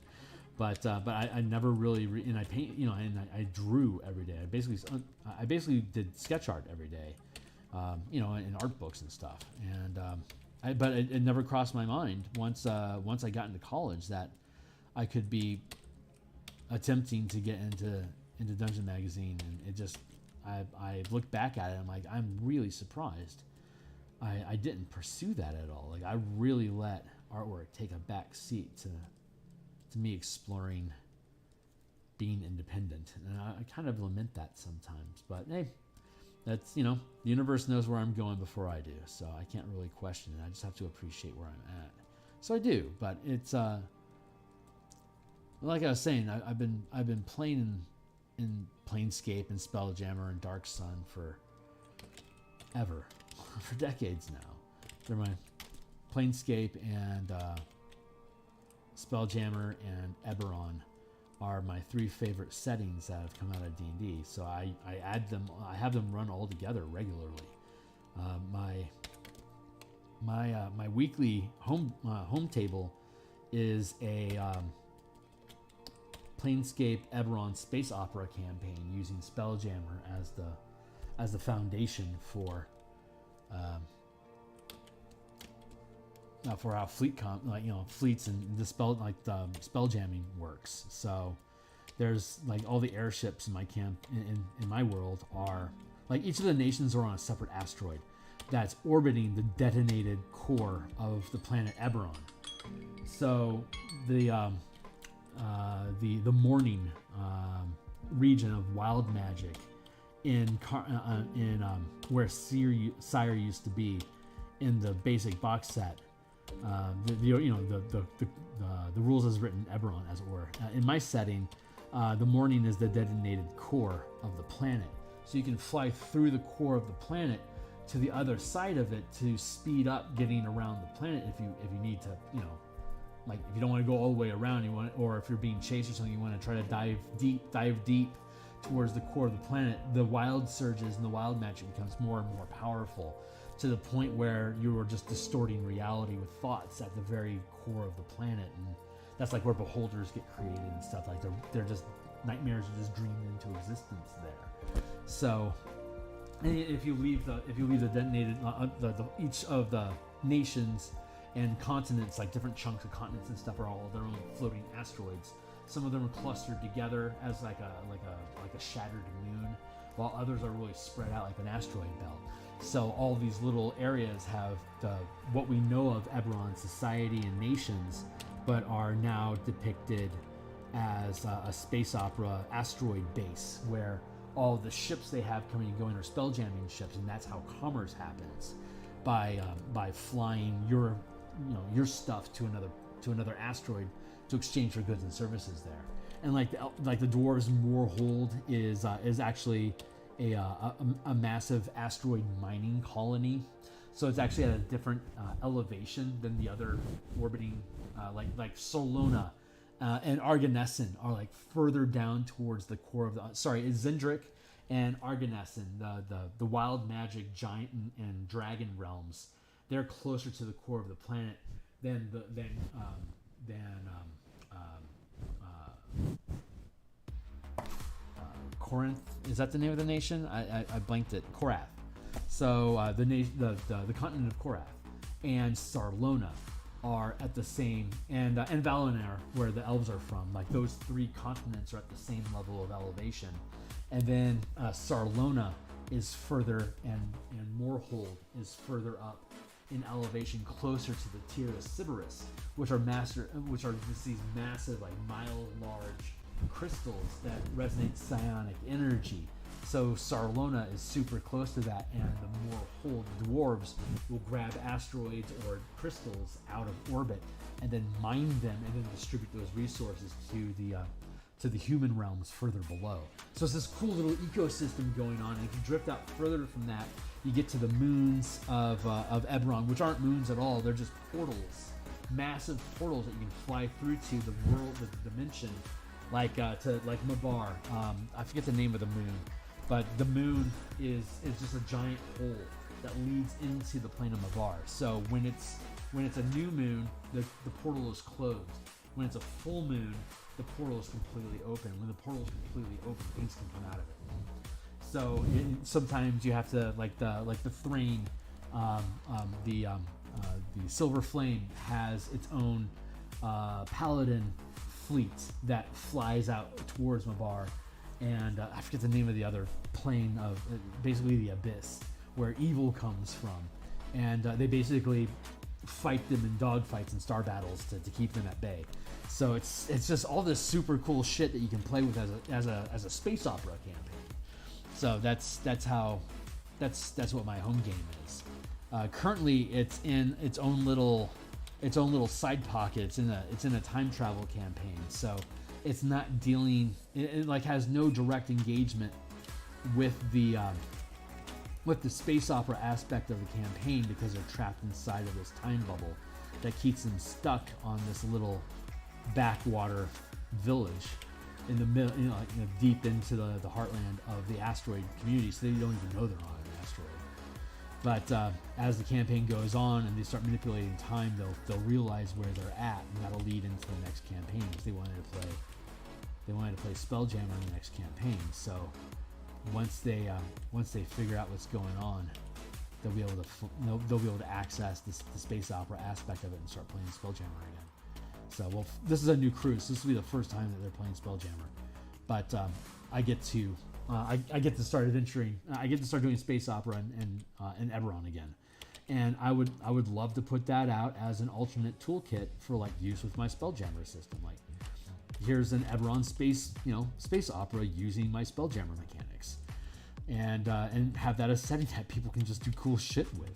but I never really and I paint, and I drew every day. I basically did sketch art every day, in art books and stuff. And but it never crossed my mind once I got into college that I could be attempting to get into Dungeon Magazine, and it just I look back at it, I'm like, I'm really surprised I didn't pursue that at all. Like, I really let artwork take a back seat to me exploring being independent, and I kind of lament that sometimes. But hey, that's, the universe knows where I'm going before I do, so I can't really question it. I just have to appreciate where I'm at. So I do, but it's like I was saying, I've been playing in Planescape and Spelljammer and Dark Sun for decades now. They're my Planescape and Spelljammer and Eberron are my three favorite settings that have come out of D&D. So I add them. I have them run all together regularly. My weekly home table is a Planescape Eberron space opera campaign using Spelljammer as the foundation for how fleets and the spelljamming works. So there's all the airships in my camp in my world are each of the nations are on a separate asteroid that's orbiting the detonated core of the planet Eberron. So the morning region of wild magic in where Sire used to be in the basic box set. The rules as written Eberron, as it were. In my setting, the morning is the detonated core of the planet, so you can fly through the core of the planet to the other side of it to speed up getting around the planet if you need to, if you don't want to go all the way around, or if you're being chased or something, you want to try to dive deep towards the core of the planet. The wild surges and the wild magic becomes more and more powerful, to the point where you are just distorting reality with thoughts at the very core of the planet. And That's like where beholders get created and stuff. Like they're just nightmares are just dreamed into existence there. So if you leave the detonated each of the nations and continents, like different chunks of continents and stuff, are all their own floating asteroids. Some of them are clustered together as like a shattered moon, while others are really spread out like an asteroid belt. So all these little areas have what we know of Eberron society and nations, but are now depicted as a space opera asteroid base, where all the ships they have coming and going are spelljamming ships, and that's how commerce happens, by flying your stuff to another asteroid to exchange for goods and services there. And like the dwarves' Moorhold is actually a massive asteroid mining colony. So it's actually at a different elevation than the other orbiting, like Solona and Arganesson are like further down towards the core of Zendrick and Arganesson, the wild magic giant and dragon realms. They're closer to the core of the planet than Corinth. Is that the name of the nation? I blanked it. Korath. So the continent of Korath and Sarlona are at the same, and Valinor, where the elves are from. Like those three continents are at the same level of elevation, and then Sarlona is further, and Moorhold is further up in elevation, closer to the tier of Sybaris, which are just these massive, like mile-large crystals that resonate psionic energy. So Sarlona is super close to that, and the Moorhold dwarves will grab asteroids or crystals out of orbit and then mine them and then distribute those resources to the human realms further below. So it's this cool little ecosystem going on, and if you drift out further from that, you get to the moons of Eberron, which aren't moons at all. They're just portals, massive portals that you can fly through to the world, the dimension, like Mabar. I forget the name of the moon, but the moon is just a giant hole that leads into the plane of Mabar. So when it's a new moon, the portal is closed. When it's a full moon, the portal is completely open. When the portal is completely open, things can come out of it. So sometimes you have to, like the Thrain, the Silver Flame has its own paladin fleet that flies out towards Mabar, and I forget the name of the other plane of basically the abyss, where evil comes from, and they basically fight them in dogfights and star battles to keep them at bay. So it's just all this super cool shit that you can play with as a space opera campaign. So that's what my home game is. Currently, it's in its own little side pocket. It's in a time travel campaign. So it's not dealing. It like has no direct engagement with the space opera aspect of the campaign, because they're trapped inside of this time bubble that keeps them stuck on this little backwater village in the middle, deep into the heartland of the asteroid community, so they don't even know they're on an asteroid. But as the campaign goes on and they start manipulating time, they'll realize where they're at, and that'll lead into the next campaign, because they wanted to play Spelljammer in the next campaign. So once they figure out what's going on, they'll be able to access the space opera aspect of it and start playing Spelljammer again. So, this is a new crew, so this will be the first time that they're playing Spelljammer. But I get to start adventuring. I get to start doing space opera and Eberron again, and I would love to put that out as an alternate toolkit for like use with my Spelljammer system. Like, here's an Eberron space opera using my Spelljammer mechanics, and have that as setting that people can just do cool shit with.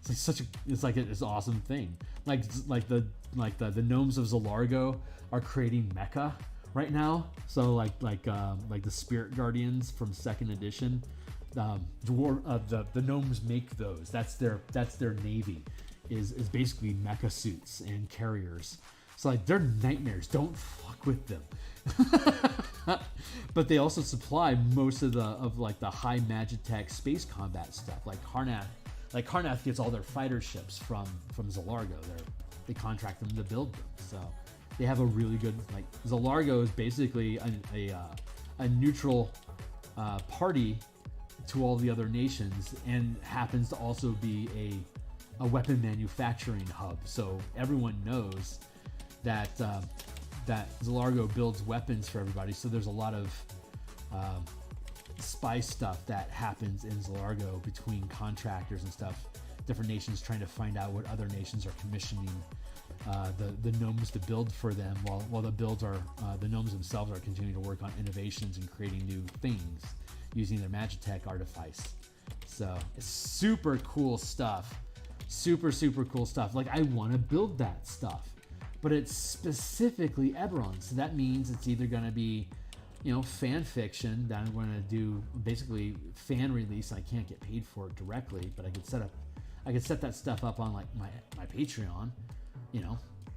It's like this awesome thing. Like the gnomes of Zalargo are creating mecha right now. So like the Spirit Guardians from 2nd edition, the gnomes make those. That's their navy, is basically mecha suits and carriers. So like they're nightmares. Don't fuck with them. But they also supply most of the high Magitech space combat stuff, like Karnath. Like Karnath gets all their fighter ships from Zalargo. They contract them to build them. So they have a really good, like, Zalargo is basically a neutral party to all the other nations, and happens to also be a weapon manufacturing hub. So everyone knows that that Zalargo builds weapons for everybody. So there's a lot of spy stuff that happens in Zalargo between contractors and stuff. Different nations trying to find out what other nations are commissioning the gnomes to build for them, while the gnomes themselves are continuing to work on innovations and creating new things using their Magitech artifice. So it's super cool stuff. Super cool stuff. Like, I want to build that stuff, but it's specifically Eberron. So that means it's either going to be, fan fiction that I'm going to do, basically fan release. I can't get paid for it directly, but I could set that stuff up on like my Patreon,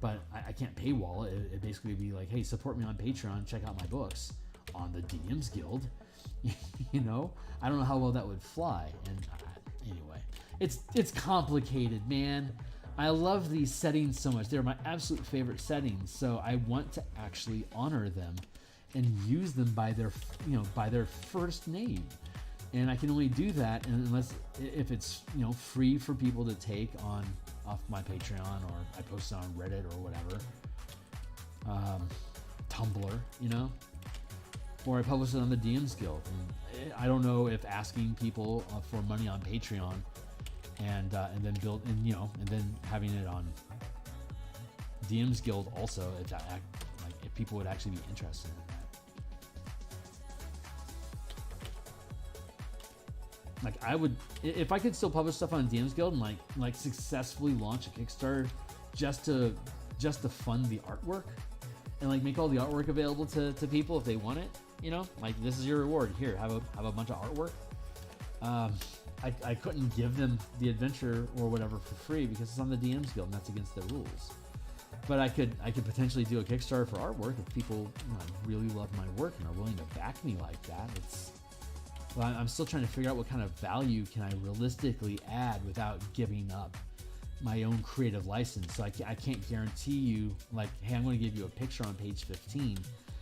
but I can't paywall it. It basically be like, hey, support me on Patreon, check out my books on the DMs Guild. I don't know how well that would fly. And anyway, it's complicated, man. I love these settings so much. They're my absolute favorite settings. So I want to actually honor them and use them by their first name. And I can only do that if it's free for people to take off my Patreon, or I post it on Reddit or whatever, Tumblr, or I publish it on the DMs Guild. And I don't know if asking people for money on Patreon and then then having it on DMs Guild also, if people would actually be interested in that. Like, I would, if I could still publish stuff on DMs Guild and like successfully launch a Kickstarter just to fund the artwork and like make all the artwork available to people if they want it, like, this is your reward. Here, have a bunch of artwork. I couldn't give them the adventure or whatever for free because it's on the DMs Guild and that's against their rules. But I could potentially do a Kickstarter for artwork if people really love my work and are willing to back me like that. Well, I'm still trying to figure out what kind of value can I realistically add without giving up my own creative license. So I can't guarantee you, like, hey, I'm going to give you a picture on page 15,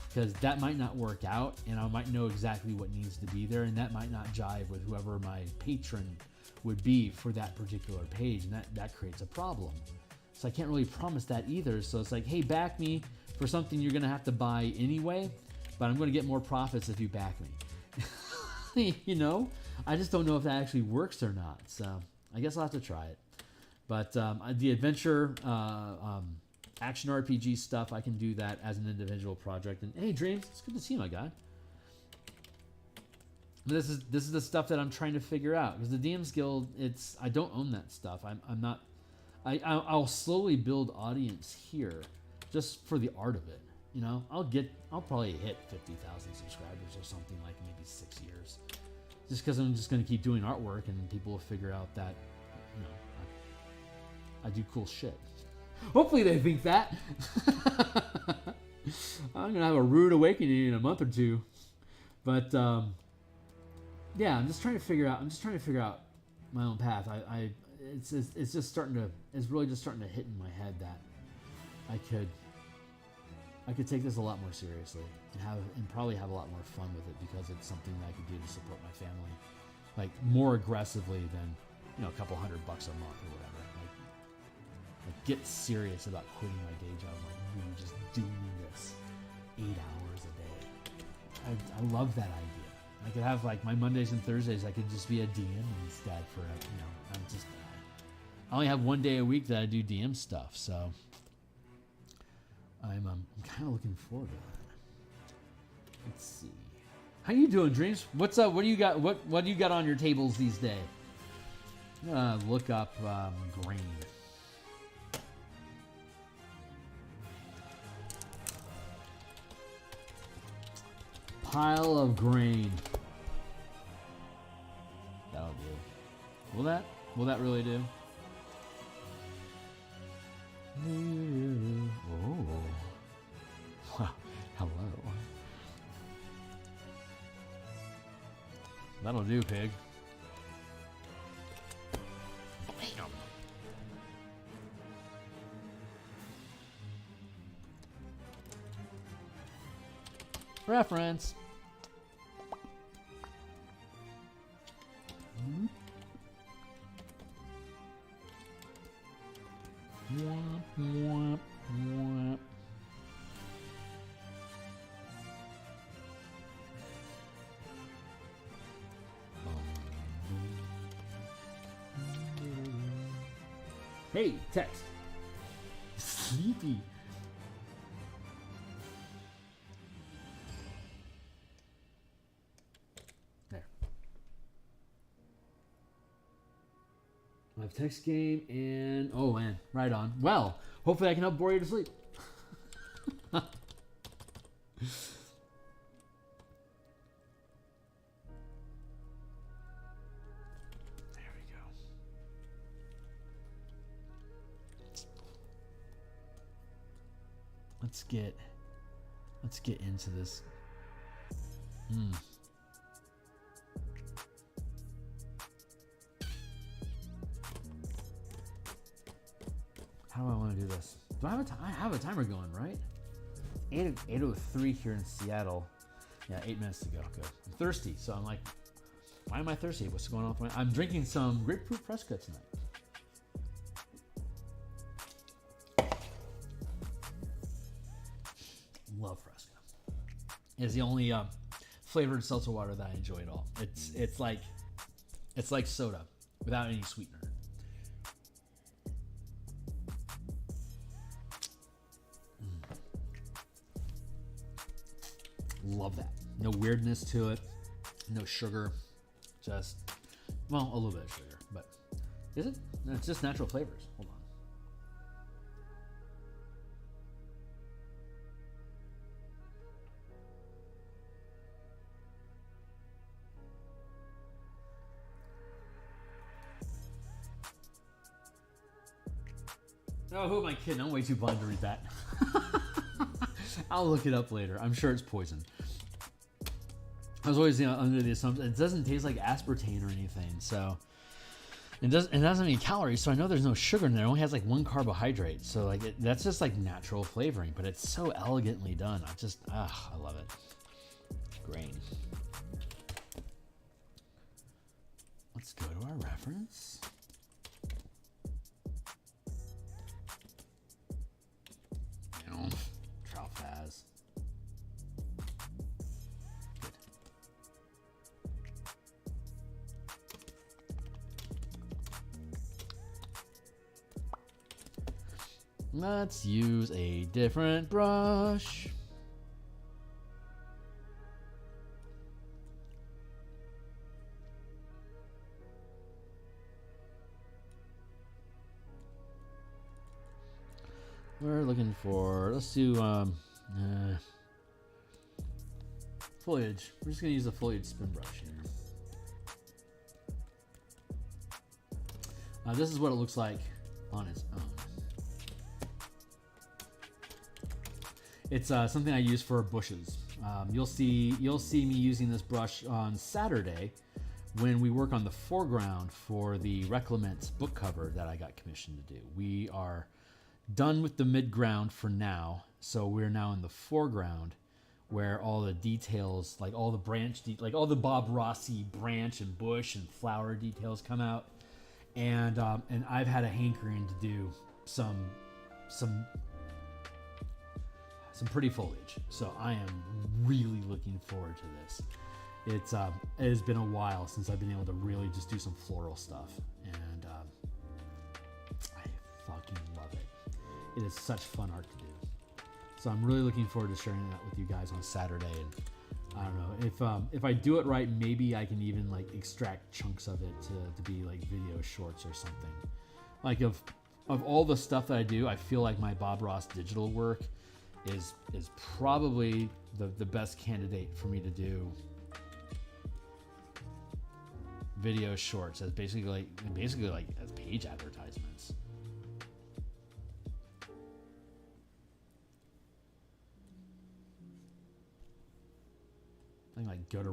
because that might not work out, and I might know exactly what needs to be there, and that might not jive with whoever my patron would be for that particular page, and that creates a problem. So I can't really promise that either. So it's like, hey, back me for something you're going to have to buy anyway, but I'm going to get more profits if you back me. I just don't know if that actually works or not. So I guess I'll have to try it. But the adventure action RPG stuff, I can do that as an individual project. And hey, Dreams, it's good to see you, my guy. This is the stuff that I'm trying to figure out, because the DMs Guild, I don't own that stuff. I'll slowly build audience here just for the art of it. I'll probably hit 50,000 subscribers or something like maybe 6 years, just because I'm just going to keep doing artwork and people will figure out that I do cool shit. Hopefully they think that. I'm gonna have a rude awakening in a month or two, but yeah, I'm just trying to figure out my own path. It's really just starting to hit in my head that I could take this a lot more seriously and probably have a lot more fun with it, because it's something that I could do to support my family, like, more aggressively than a couple $100 a month or whatever. Like get serious about quitting my day job, like really just doing this 8 hours a day. I love that idea. I could have, like, my Mondays and Thursdays, I could just be a DM instead for I only have one day a week that I do DM stuff, so I'm kind of looking forward to that. Let's see. How you doing, Dreams? What's up? What do you got? What do you got on your tables these days? I'm gonna look up grain. Pile of grain. That'll do. Will that really do? Oh. Wow. Hello. That'll do, pig. Bam. Reference. Mwah, mwah, mwah. Hey, text. Sleepy. There. Live text game and oh man, right on. Well, hopefully I can help bore you to sleep. Let's get into this. How do I want to do this? Do I have I have a timer going, right? 8:03 here in Seattle. Yeah, 8 minutes to go. Good. I'm thirsty, so I'm like, why am I thirsty? What's going on with I'm drinking some grapefruit Fresca tonight. Love Fresca. It's the only flavored seltzer water that I enjoy at all. It's like soda without any sweetener. Love that. No weirdness to it. No sugar. Just, well, a little bit of sugar, but is it? No, it's just natural flavors. Hold on. Oh, who am I kidding? I'm way too blind to read that. I'll look it up later. I'm sure it's poison. I was always under the assumption it doesn't taste like aspartame or anything, so it doesn't have any calories. So I know there's no sugar in there. It only has like 1 carbohydrate, so like that's just like natural flavoring. But it's so elegantly done. I love it. Grain. Let's go to our reference. Tralfaz. Good. Let's use a different brush. We're looking for, let's do foliage. We're just going to use a foliage spin brush here. This is what it looks like on its own. It's something I use for bushes. You'll see me using this brush on Saturday when we work on the foreground for the Reclamant book cover that I got commissioned to do. We are done with the midground for now, so we're now in the foreground where all the details, like all the branch, like all the Bob Rossi branch and bush and flower details come out, and I've had a hankering to do some pretty foliage, so I am really looking forward to this. It has been a while since I've been able to really just do some floral stuff, and I fucking love it. It is such fun art to do. So I'm really looking forward to sharing that with you guys on Saturday. And I don't know, if I do it right, maybe I can even like extract chunks of it to be like video shorts or something. Like of all the stuff that I do, I feel like my Bob Ross digital work is probably the best candidate for me to do video shorts as basically like as page advertisements. I think like go to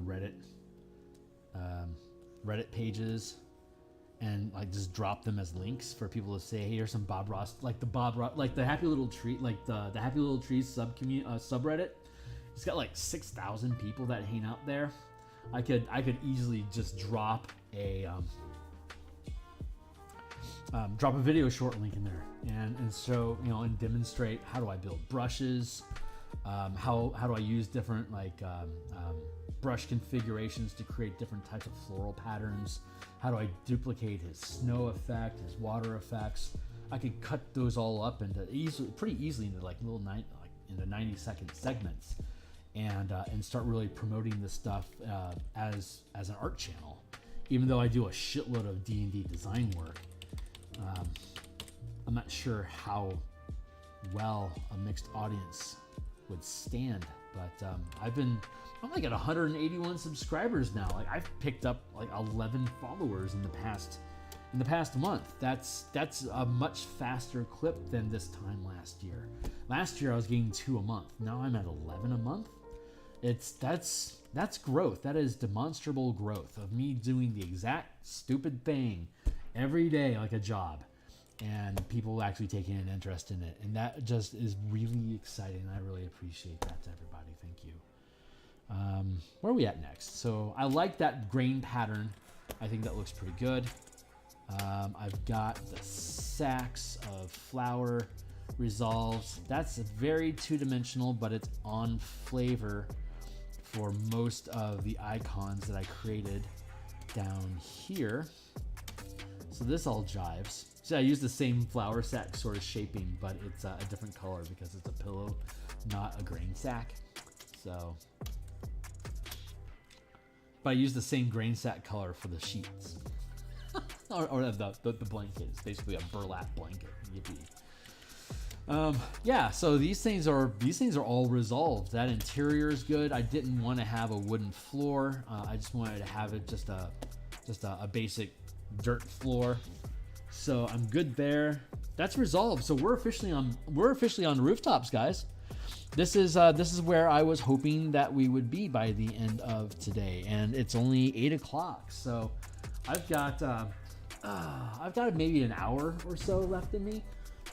Reddit pages and like just drop them as links for people to say, hey, here's some Bob Ross, like the Happy Little Tree, like the Happy Little Trees subreddit It's got like 6,000 people that hang out there. I could easily just drop a video short link in there and show, you know, and demonstrate how do I build brushes, how do I use different like brush configurations to create different types of floral patterns. How do I duplicate his snow effect, his water effects? I could cut those all up into pretty easily into like little 90-second segments, and start really promoting this stuff as an art channel. Even though I do a shitload of D&D design work, I'm not sure how well a mixed audience would stand, but I'm like at 181 subscribers now. Like I've picked up like 11 followers in the past month. That's a much faster clip than this time last year. Last year I was getting 2 a month. Now I'm at 11 a month. That's growth. That is demonstrable growth of me doing the exact stupid thing every day like a job, and people actually taking an interest in it. And that just is really exciting. I really appreciate that to everybody. Thank you. Where are we at next? So I like that grain pattern. I think that looks pretty good. I've got the sacks of flour resolved. That's very two-dimensional, but it's on flavor for most of the icons that I created down here. So this all jives. So I use the same flour sack sort of shaping, but it's a different color because it's a pillow, not a grain sack. So, but I use the same grain sack color for the sheets. or the blanket. It's basically a burlap blanket. Yippee. Yeah, so these things are all resolved. That interior is good. I didn't want to have a wooden floor. I just wanted to have it just a basic dirt floor. So I'm good there. That's resolved. So we're officially on the rooftops, guys. This is where I was hoping that we would be by the end of today, and it's only 8 o'clock. So I've got maybe an hour or so left in me,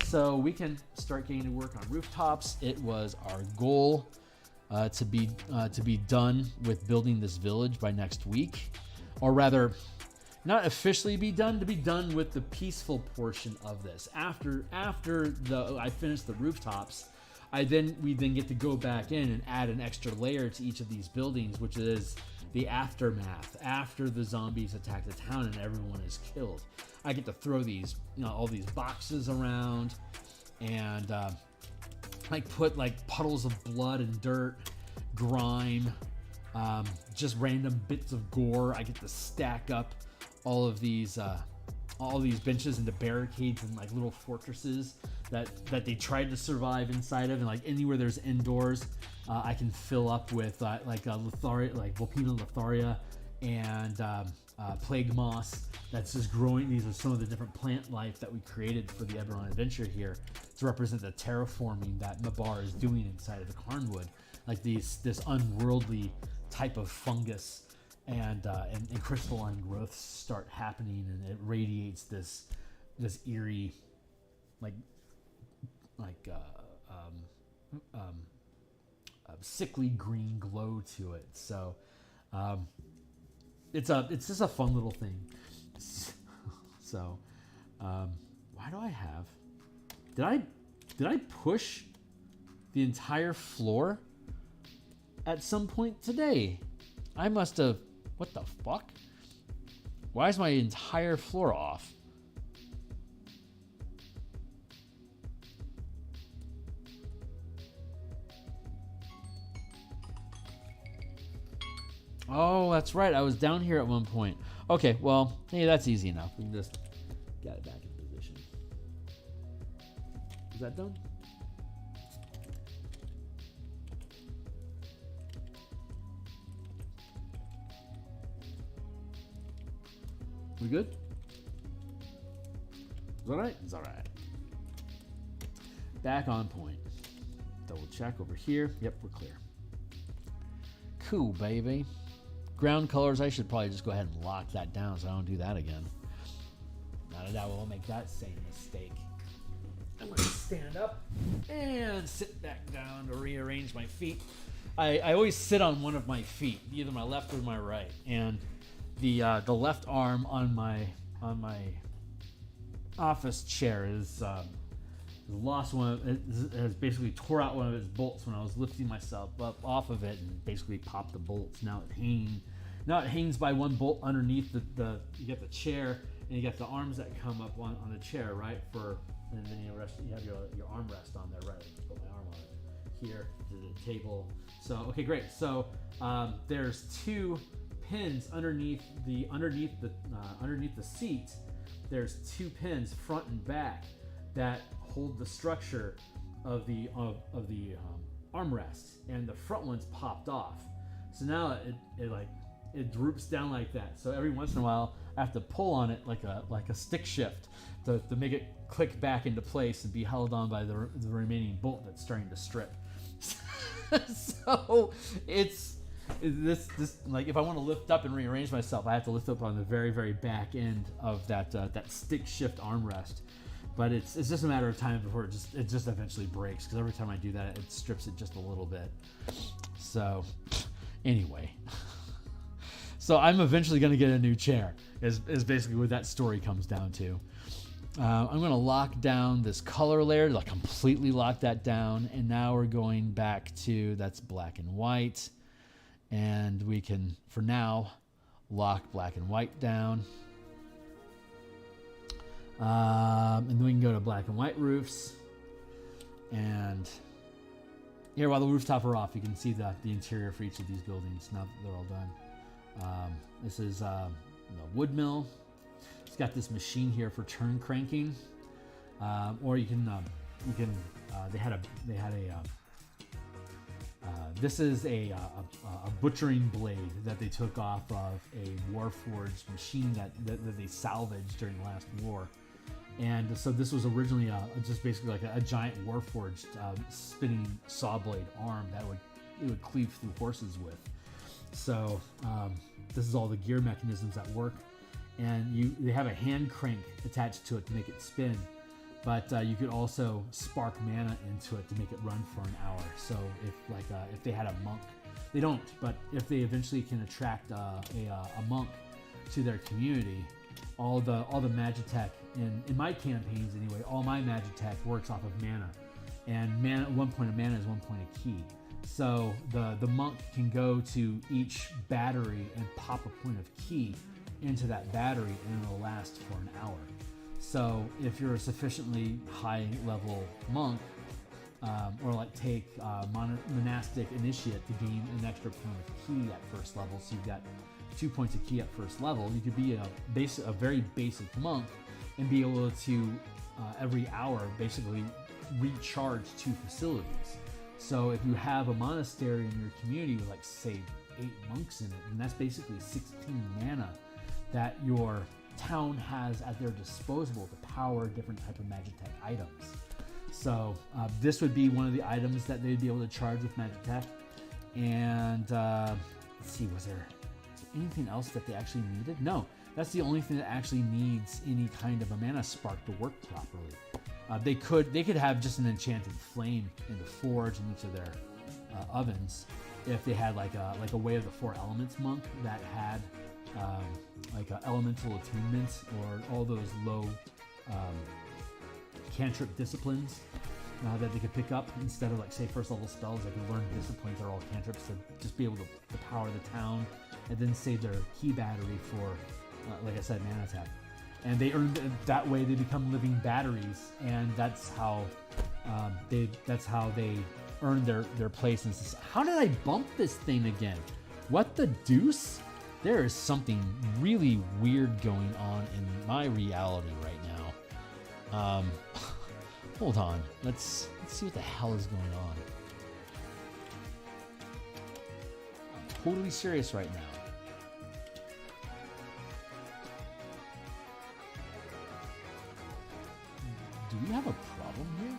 so we can start getting to work on rooftops. It was our goal to be done with building this village by next week, or rather, not officially be done, to be done with the peaceful portion of this. After I finish the rooftops, we then get to go back in and add an extra layer to each of these buildings, which is the aftermath after the zombies attack the town and everyone is killed. I get to throw these, all these boxes around, and put like puddles of blood and dirt, grime, just random bits of gore. I get to stack up all these benches into barricades and like little fortresses that they tried to survive inside of, and like anywhere there's indoors, I can fill up with Lotharia, like Vulpina Lotharia, and plague moss that's just growing. These are some of the different plant life that we created for the Eberron adventure here to represent the terraforming that Mabar is doing inside of the Carnwood, like this unworldly type of fungus and crystalline growths start happening, and it radiates this eerie sickly green glow to it. So it's just a fun little thing. So why do I have? Did I push the entire floor at some point today? I must have. What the fuck? Why is my entire floor off? Oh, that's right. I was down here at one point. Okay, well, hey, that's easy enough. We can just get it back in position. Is that done? We good? Is that right? It's all right. Back on point. Double check over here. Yep, we're clear. Cool, baby. Ground colors, I should probably just go ahead and lock that down so I don't do that again. Not that I will make that same mistake. I'm going to stand up and sit back down to rearrange my feet. I always sit on one of my feet, either my left or my right, and the left arm on my office chair is lost one. It has basically tore out one of its bolts when I was lifting myself up off of it and basically popped the bolts. Now it hangs by one bolt underneath the you get the chair and you got the arms that come up on the chair, right? And then you have your arm rest on there, right? Put my arm on it here to the table. So okay, great. So there's 2 pins underneath the seat. There's 2 pins front and back that hold the structure of the armrest, and the front one's popped off. So now it droops down like that. So every once in a while, I have to pull on it like a stick shift to make it click back into place and be held on by the remaining bolt that's starting to strip. So it's this like if I want to lift up and rearrange myself, I have to lift up on the very, very back end of that stick shift armrest. But it's just a matter of time before it just eventually breaks, because every time I do that, it strips it just a little bit. So anyway, so I'm eventually going to get a new chair is basically what that story comes down to. I'm going to lock down this color layer, like completely lock that down, and now we're going back to that's black and white, and we can for now lock black and white down. And then we can go to black and white roofs, and here while the rooftop are off, you can see the interior for each of these buildings now that they're all done. This is the wood mill. It's got this machine here for turn cranking, or you can they had a this is a butchering blade that they took off of a Warforged machine that they salvaged during the last war. And so this was originally just basically like a giant Warforged spinning saw blade arm that it would cleave through horses with. So this is all the gear mechanisms that work, and they have a hand crank attached to it to make it spin. But you could also spark mana into it to make it run for an hour. So if they had a monk, they don't, but if they eventually can attract a monk to their community, all the Magitech in my campaigns anyway, all my Magitech works off of mana, and mana, 1 point of mana is 1 point of key. So the monk can go to each battery and pop a point of key into that battery, and it'll last for an hour. So if you're a sufficiently high level monk, or like take monastic initiate to gain an extra point of key at first level, so you've got 2 points of key at first level, you could be a very basic monk and be able to every hour basically recharge 2 facilities. So if you have a monastery in your community with like say 8 monks in it, and that's basically 16 mana that your town has at their disposal to power different type of Magitech items. So this would be one of the items that they'd be able to charge with Magitech. And let's see, was there anything else that they actually needed? No, that's the only thing that actually needs any kind of a mana spark to work properly. They could have just an enchanted flame in the forge in each of their ovens if they had like a Way of the Four Elements monk that had like elemental attunement or all those low cantrip disciplines that they could pick up instead of like say first level spells. They could learn disciplines that are all cantrips to just be able to power the town and then save their key battery for like I said, mana tech. And they earn that way. They become living batteries, and that's how they earn their place. And how did I bump this thing again? What the deuce? There is something really weird going on in my reality right now. Hold on. Let's see what the hell is going on. I'm totally serious right now. Do we have a problem here?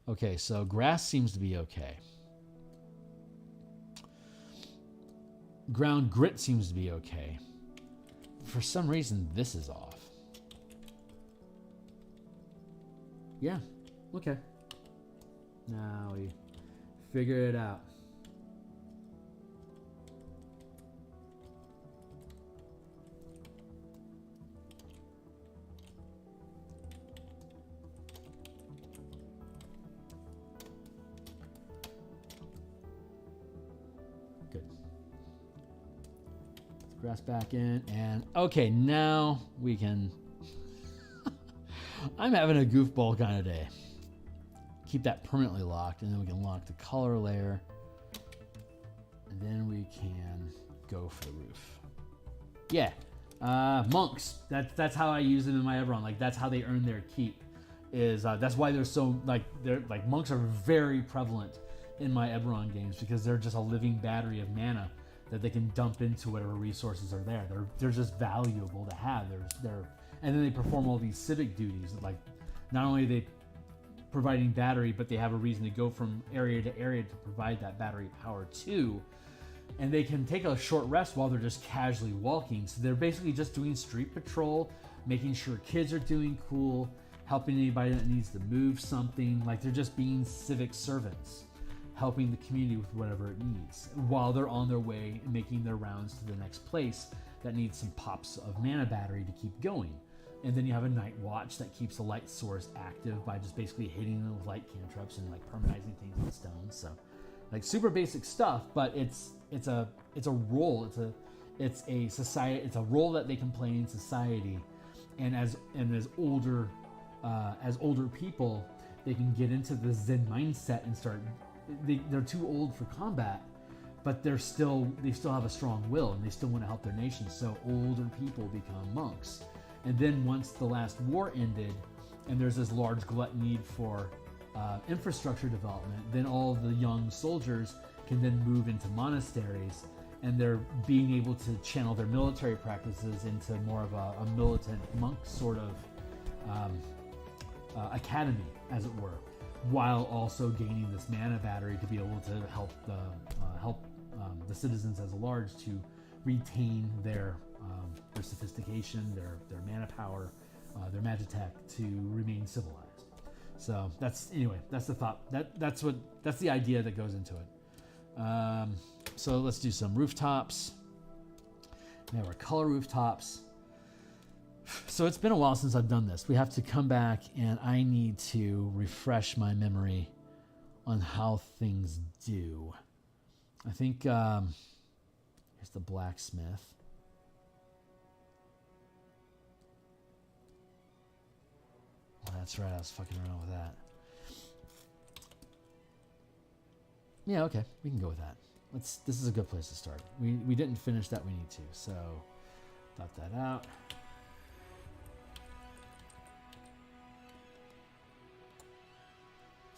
Okay, so grass seems to be okay. Ground grit seems to be okay. For some reason, this is off. Yeah, okay. Now we figure it out. Good. Let's grass back in, and okay, now we can. I'm having a goofball kind of day. Keep that permanently locked, and then we can lock the color layer, and then we can go for the roof. Yeah, monks. That's how I use them in my Eberron. Like that's how they earn their keep. Is that's why they're so they're monks are very prevalent in my Eberron games because they're just a living battery of mana that they can dump into whatever resources are there. They're just valuable to have. And then they perform all these civic duties. Like not only are they providing battery, but they have a reason to go from area to area to provide that battery power too. And they can take a short rest while they're just casually walking. So they're basically just doing street patrol, making sure kids are doing cool, helping anybody that needs to move something. Like they're just being civic servants, helping the community with whatever it needs while they're on their way and making their rounds to the next place that needs some pops of mana battery to keep going. And then you have a night watch that keeps the light source active by just basically hitting them with light cantrips and like permanizing things on stone. So like super basic stuff, but it's a role. It's a society. It's a role that they can play in society. And as older people, they can get into the Zen mindset and start. They're too old for combat, but they still have a strong will and they still want to help their nation. So older people become monks. And then once the last war ended and there's this large glut need for infrastructure development, then all the young soldiers can then move into monasteries and they're being able to channel their military practices into more of a militant monk sort of academy, as it were, while also gaining this mana battery to be able to help the citizens as a large to retain their sophistication, their mana power, their magitech to remain civilized. So that's the thought. That's the idea that goes into it. So let's do some rooftops. Now we're color rooftops. So it's been a while since I've done this. We have to come back and I need to refresh my memory on how things do. I think here's the blacksmith. Well, that's right, I was fucking around with that. Yeah, okay, we can go with that. This is a good place to start. We didn't finish that, we need to, so dot that out.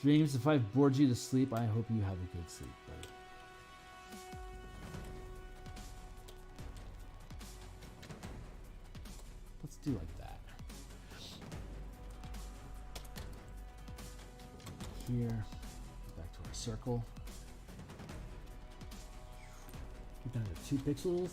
Dreams, if I've bored you to sleep, I hope you have a good sleep, buddy. Let's do like that. Here, back to our circle. Get down to 2 pixels.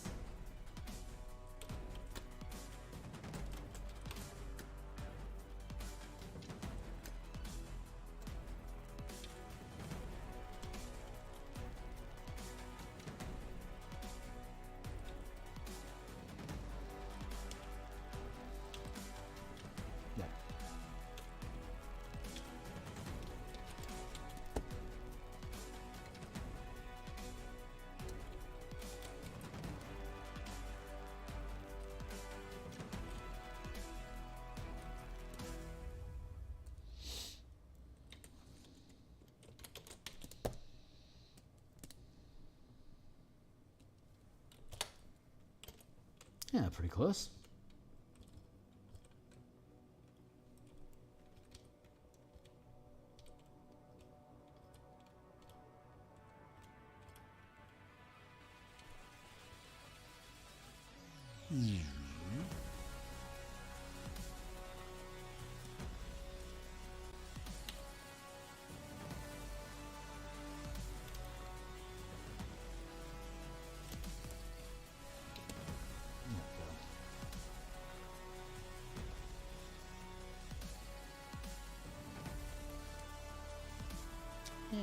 Yeah, pretty close.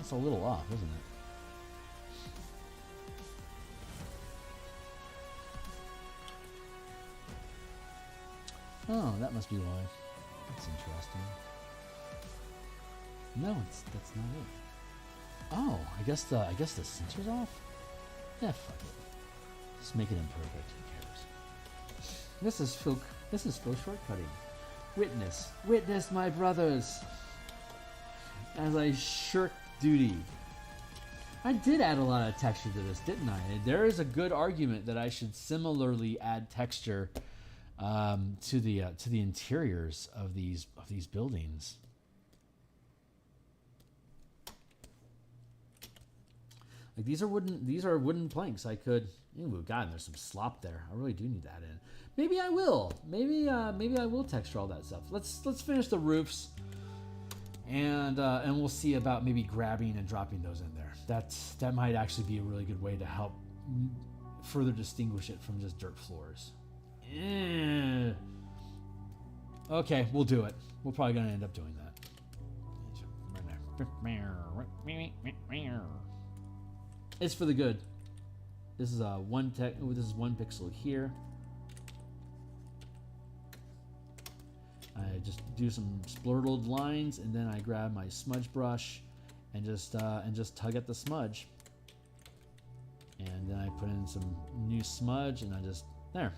It's a little off, isn't it? Oh, that must be why. That's interesting. No, that's not it. Oh, I guess the sensor's off. Yeah, fuck it. Just make it imperfect. Who cares? This is full shortcutting. Witness, my brothers, as I shirk duty. I did add a lot of texture to this, didn't I? There is a good argument that I should similarly add texture to the interiors of these buildings. Like these are wooden planks. I could. Ooh, God, there's some slop there. I really do need that in. Maybe I will. Maybe I will texture all that stuff. Let's finish the roofs, and we'll see about maybe grabbing and dropping those in there. That might actually be a really good way to help further distinguish it from just dirt floors. Okay, we'll do it. We're probably gonna end up doing that. It's for the good. This is one pixel here. I just do some splurtled lines, and then I grab my smudge brush and just tug at the smudge. And then I put in some new smudge, and I just there.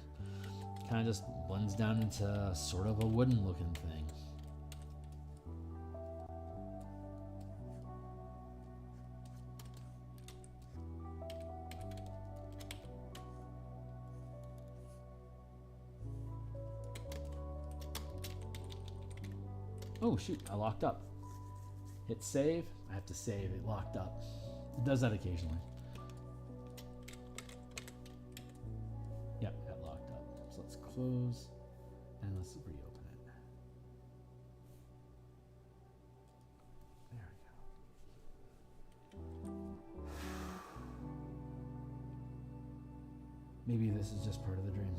Kind of just blends down into sort of a wooden looking thing. Oh shoot, I locked up. Hit save. I have to save it locked up. It does that occasionally. Yep, got locked up. So let's close and let's reopen it. There we go. Maybe this is just part of the dream.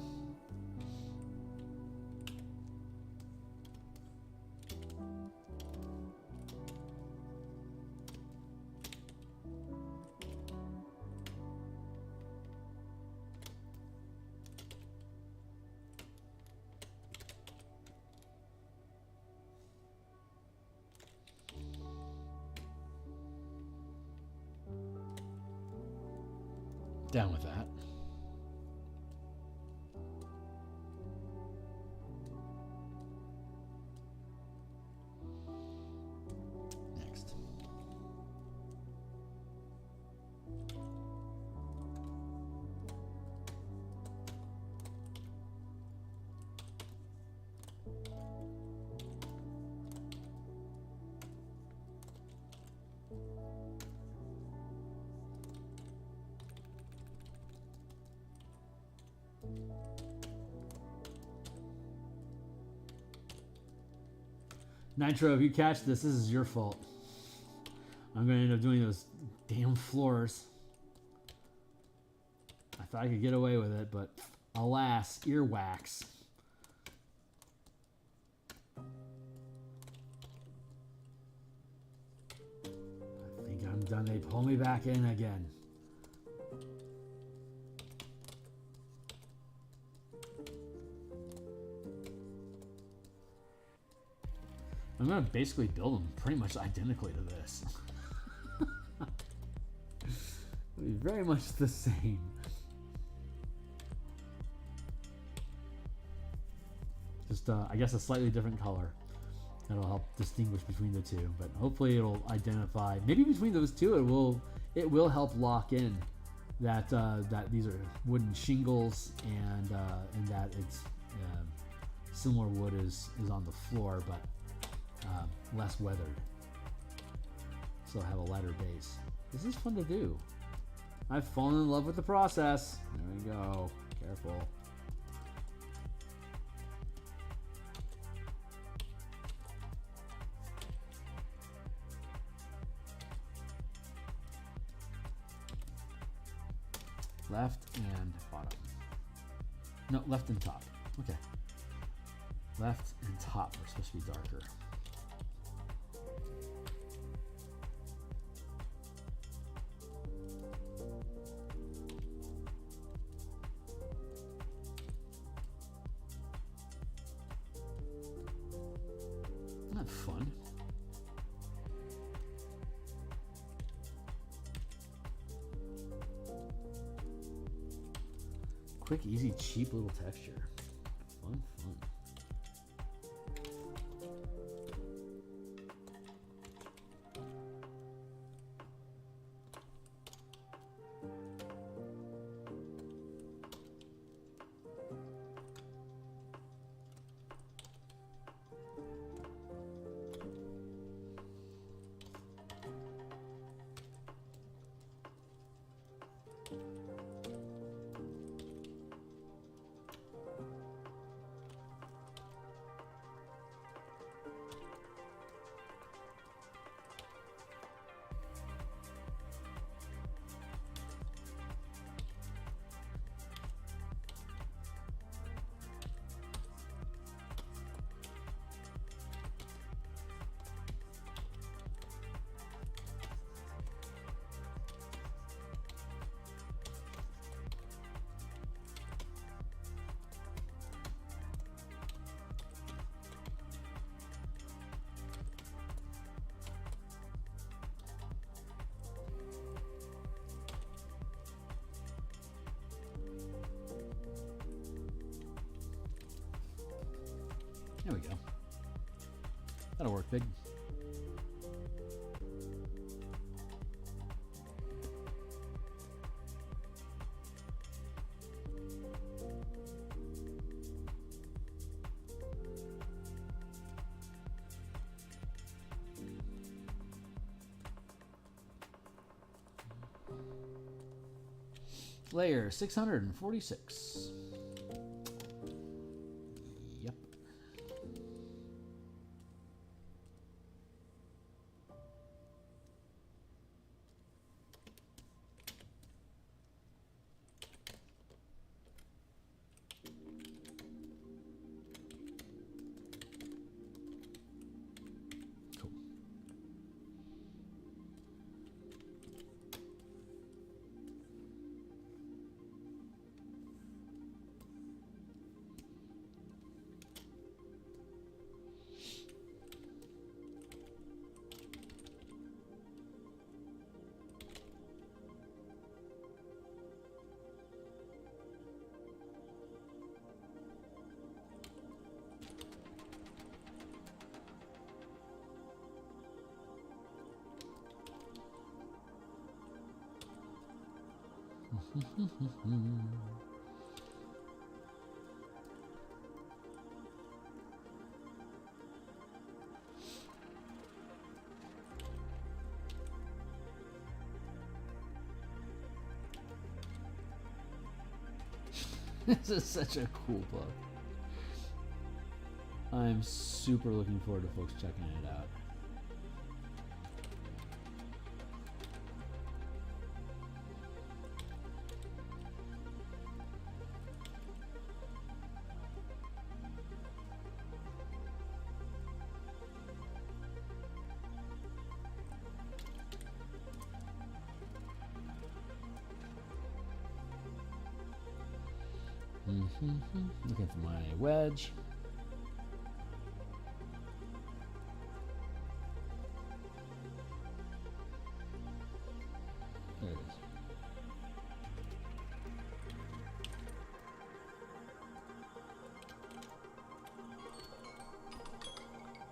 Down with that. Next. Nitro, if you catch this is your fault. I'm going to end up doing those damn floors. I thought I could get away with it, but alas, earwax. I think I'm done. They pull me back in again. I'm going to basically build them pretty much identically to this. It'll be very much the same. Just, I guess, a slightly different color. That'll help distinguish between the two. But hopefully it'll identify. Maybe between those two, it will help lock in that that these are wooden shingles and that it's similar wood is on the floor, but less weathered, so have a lighter base. This is fun to do. I've fallen in love with the process. There we go. Careful. Left and bottom. No, left and top. Okay. Left and top are supposed to be darker. That's fun. Quick, easy, cheap little texture. Fun, fun. There we go. That'll work, big. Layer 646. Yep. Cool. This is such a cool book. I'm super looking forward to folks checking it out. Looking for my wedge. There it is.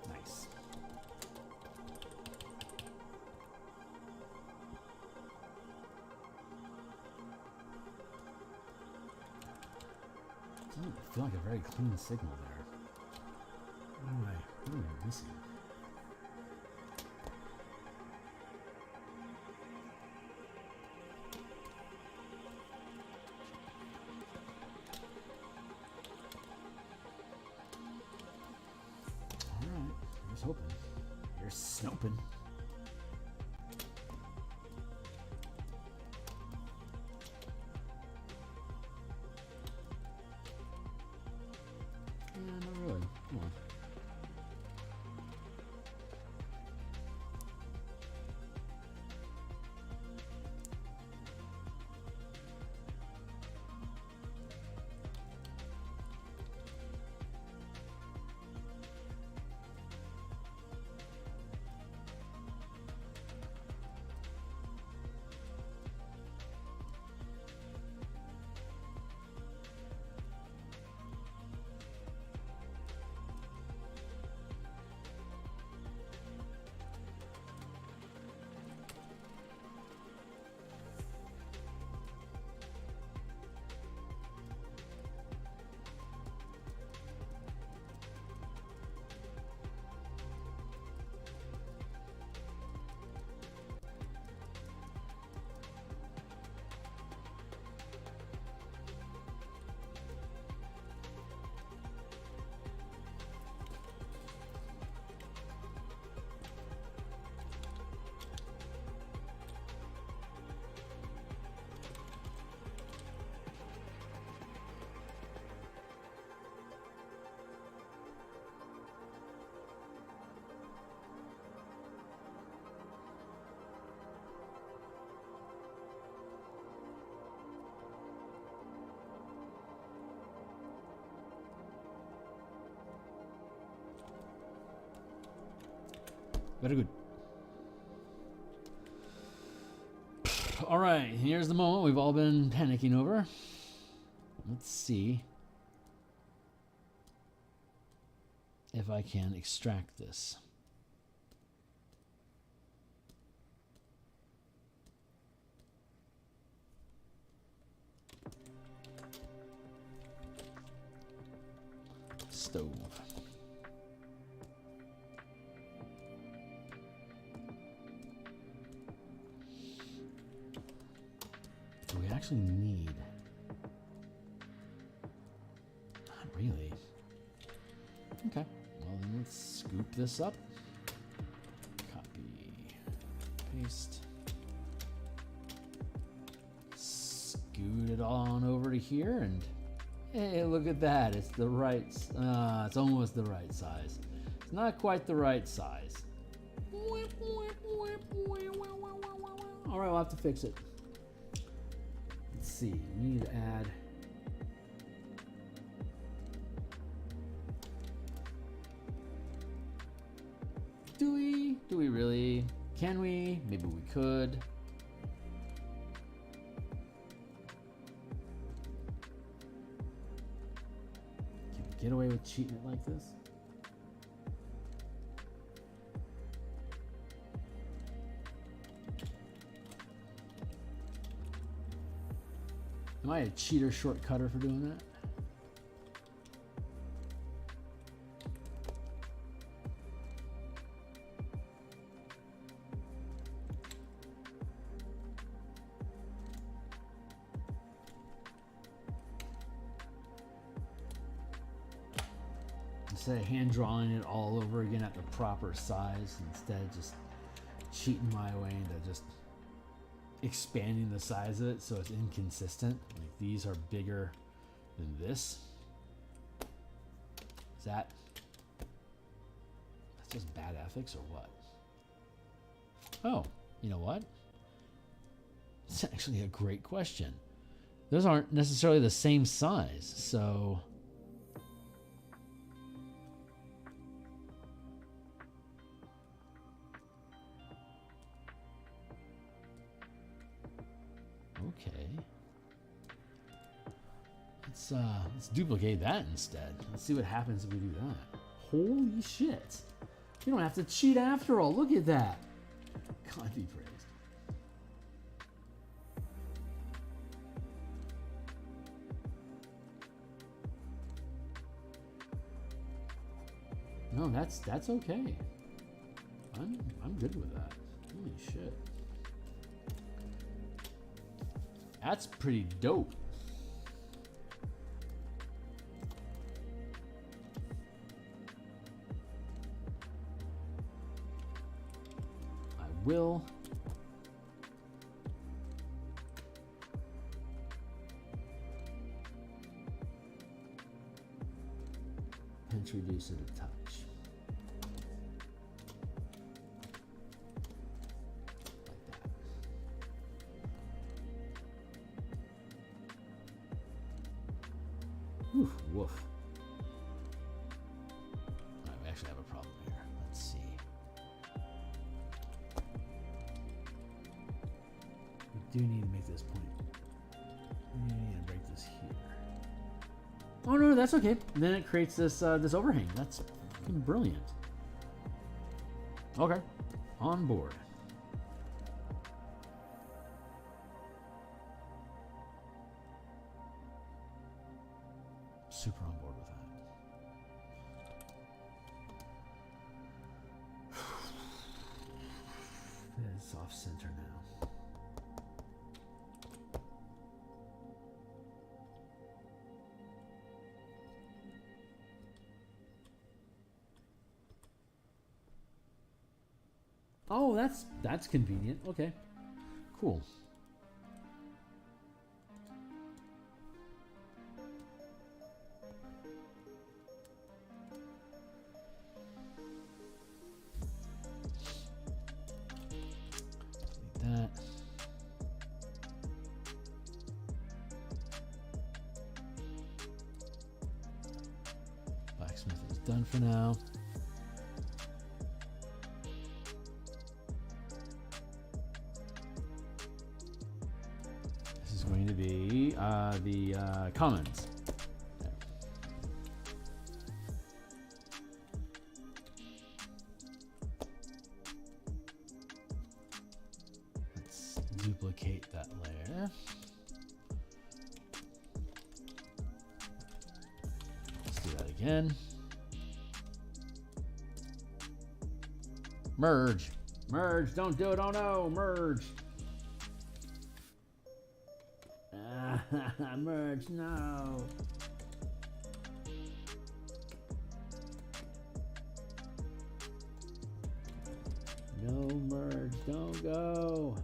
Nice. Doesn't feel like a very clean signal there. What am I missing? Alright, here's hoping. Here's snoping. Very good. All right, here's the moment we've all been panicking over. Let's see if I can extract this. Stove. Do we actually need? Not really. Okay. Well, then let's scoop this up. Copy. Paste. Scoot it on over to here, and hey, look at that. It's the right, it's almost the right size. It's not quite the right size. All right, we'll have to fix it. Let's see, we need to add. Do we really? Can we? Maybe we could. Can we get away with cheating it like this? Am I a cheater shortcutter for doing that? Instead of hand drawing it all over again at the proper size, instead just cheating my way into just expanding the size of it so it's inconsistent. Like these are bigger than this. Is that's just bad ethics or what? Oh, you know what? It's actually a great question. Those aren't necessarily the same size, so okay. Let's duplicate that instead. Let's see what happens if we do that. Holy shit. You don't have to cheat after all. Look at that. God be praised. No, that's okay. I'm good with that. Holy shit. That's pretty dope. I will introduce it a touch. Woof, woof. Alright, we actually have a problem here. Let's see. We do need to make this point. We need to break this here. Oh no, that's okay. Then it creates this this overhang. That's fucking brilliant. Okay, on board. Super on board with that. It's off center now. Oh, that's convenient. Okay, cool. That. Blacksmith is done for now. the commons. Let's duplicate that layer. Let's do that again. Merge. Merge. Don't do it. Oh no. Merge. Merge. No. No merge. Don't go.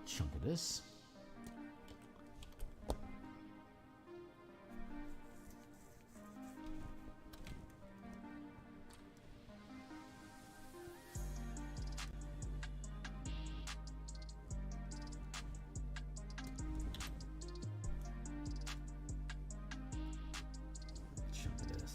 Chunk of this. Chunk of this.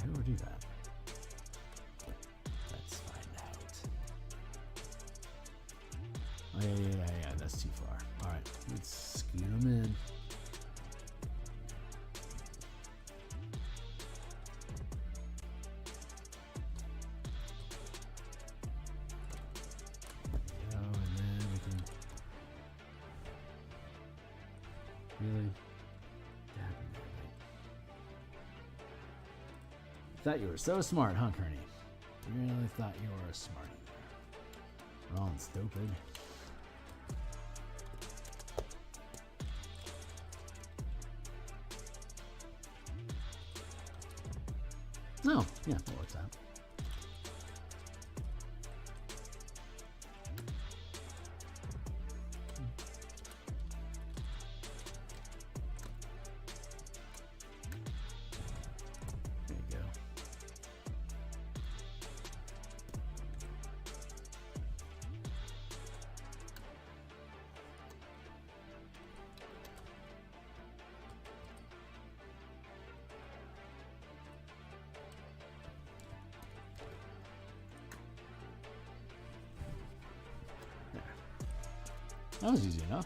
Who would do that? Let's find out. Oh, yeah, that's too far. All right, let's scoot them in. There we go, and then we can really dab in there. Thought you were so smart, huh, Kearney? You really thought you were a smarty. Wrong, stupid. Oh, yeah, that works out. There you go. That was easy enough.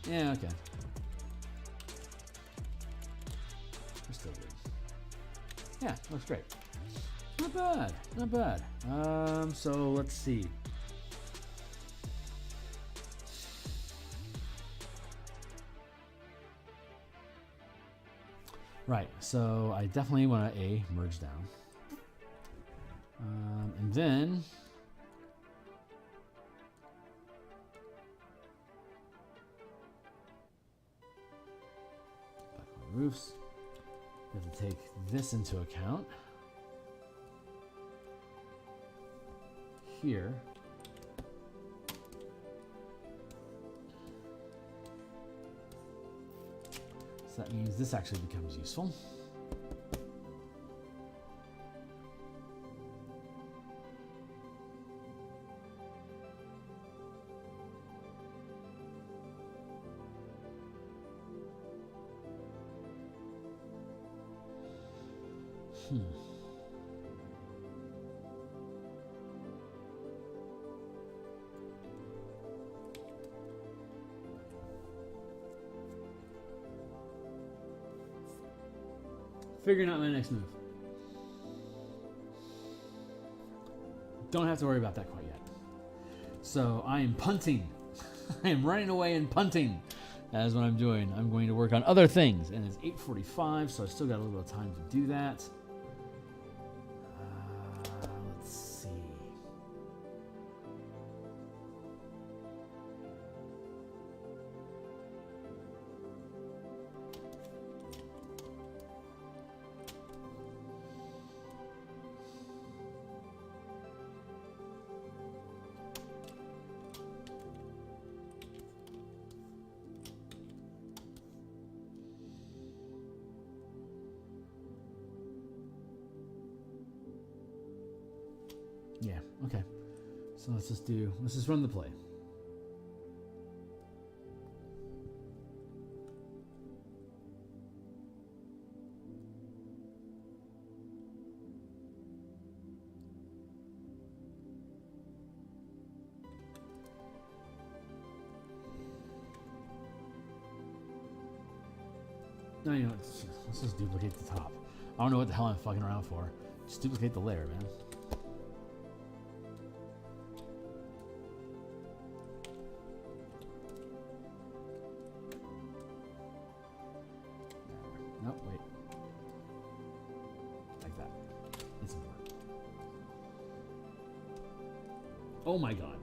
Yeah, okay. We're still good. Yeah, looks great. Not bad, not bad. So let's see. Right, so I definitely want to merge down. And then back on roofs. We have to take this into account. Here. So that means this actually becomes useful. Figuring out my next move. Don't have to worry about that quite yet. So I am punting. I am running away and punting. That is what I'm doing. I'm going to work on other things. And it's 8:45, so I still got a little bit of time to do that. Let's see. Yeah, okay. So let's just run the play. No, you know, let's just duplicate the top. I don't know what the hell I'm fucking around for. Just duplicate the layer, man. No, wait. Like that. It's important. Oh my god.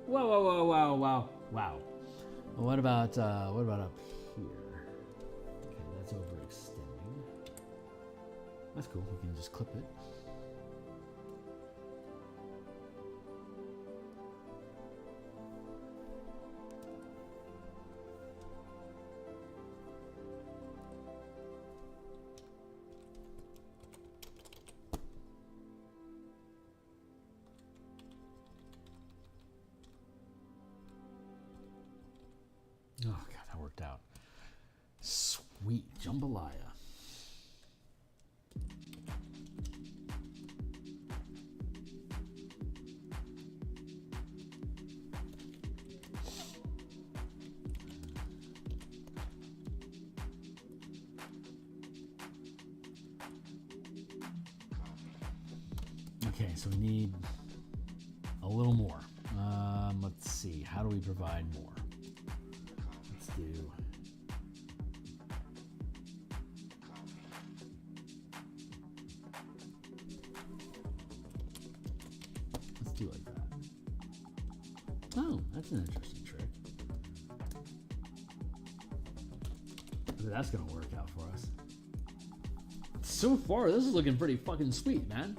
Wow, wow, wow, wow, wow, wow. Well, what about up here? Okay, that's overextending. That's cool. We can just clip it. Oh, God, that worked out. Sweet jambalaya. Okay, so we need a little more. Let's see. How do we provide more? Let's do like that. Oh, that's an interesting trick. That's gonna work out for us. So far, this is looking pretty fucking sweet, man.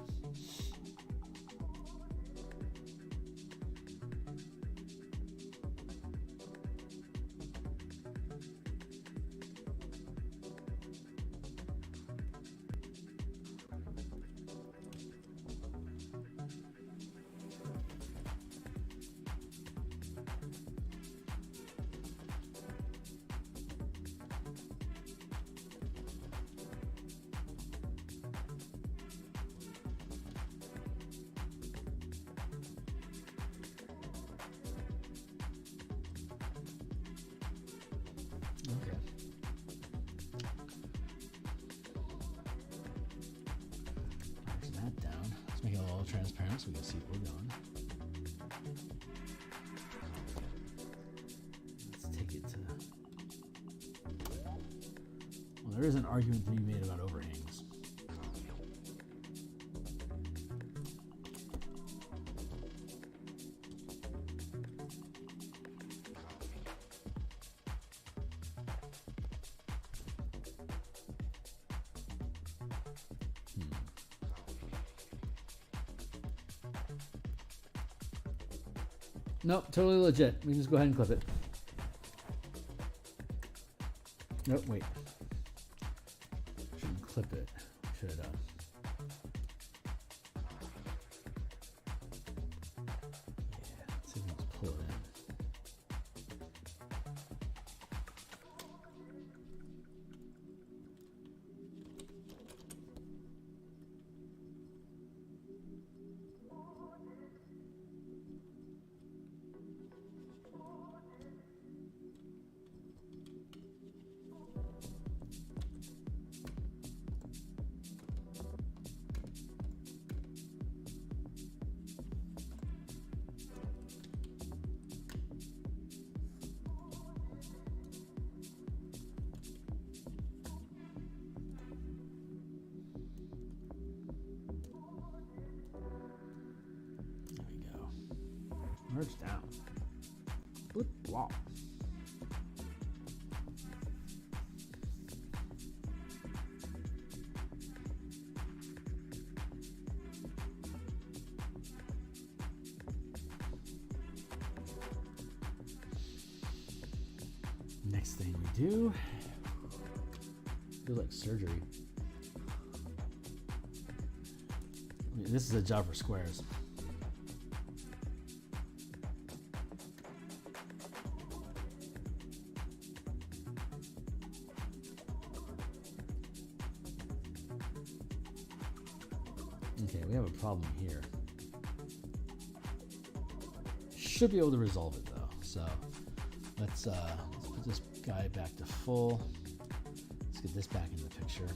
Okay. There's that down. Let's make it a little transparent so we can see where we're going. Let's take it to... Well, there is an argument to be made about overhangs. Nope, totally legit. We can just go ahead and clip it. Nope, wait. Shouldn't clip it. Should have done. Yeah, let's see if we can just pull it in. Merge down. Good block. Next thing we do, feels like surgery. I mean, this is a job for squares. Okay, we have a problem here. Should be able to resolve it though. So let's put this guy back to full. Let's get this back into the picture.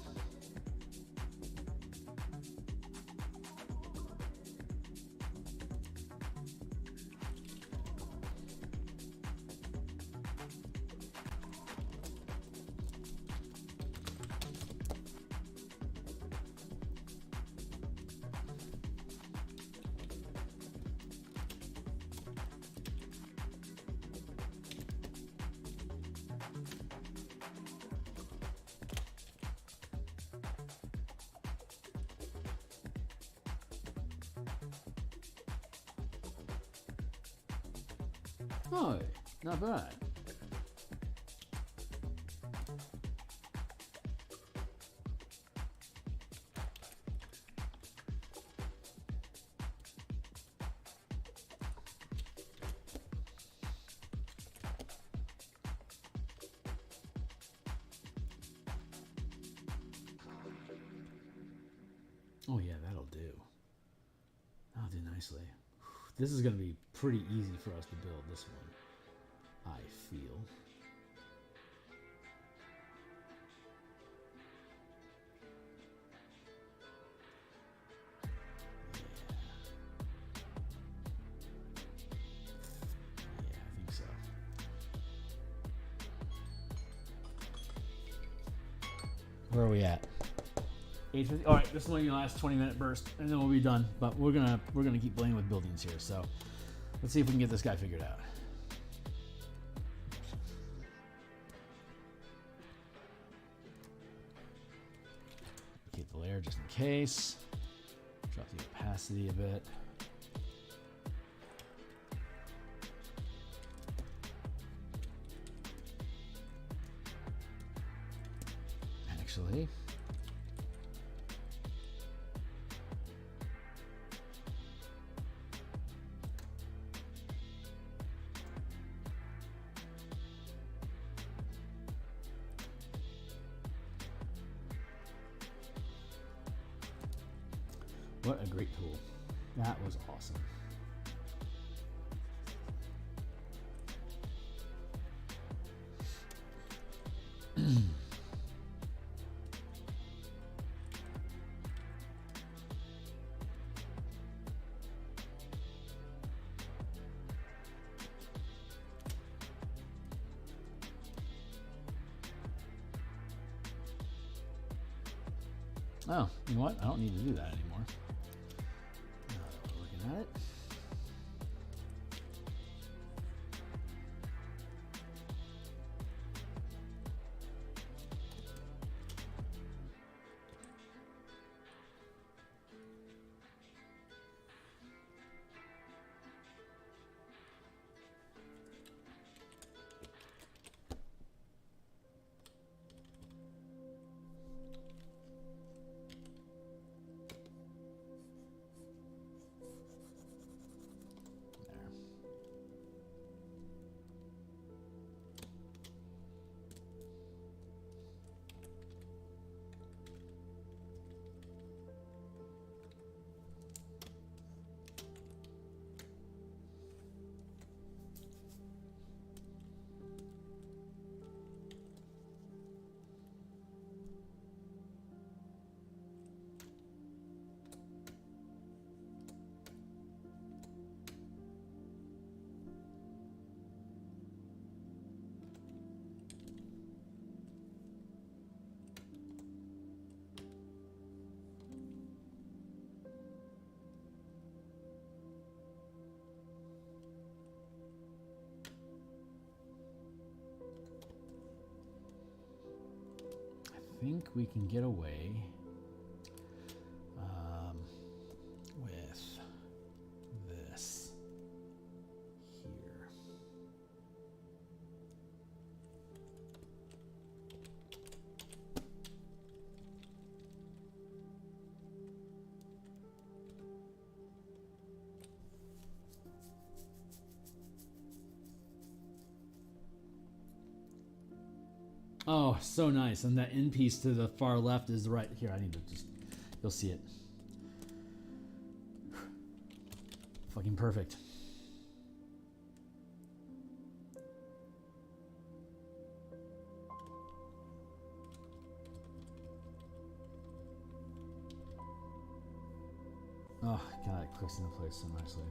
Oh, not bad. Oh yeah, that'll do. That'll do nicely. This is going to be pretty easy for us to build this one, I feel. Yeah, I think so. Where are we at? 8:50. All right, this is only gonna last 20-minute burst, and then we'll be done. But we're gonna keep playing with buildings here. So let's see if we can get this guy figured out. Keep the layer just in case. Drop the opacity a bit. Actually. What a great tool. That was awesome. Oh, you know what? I don't need to do that anymore. Looking at it. think we can get away with this here. Oh, so nice. And that end piece to the far left is right here. I need to just, you'll see it. Fucking perfect. Oh, God, it clicks into place so nicely.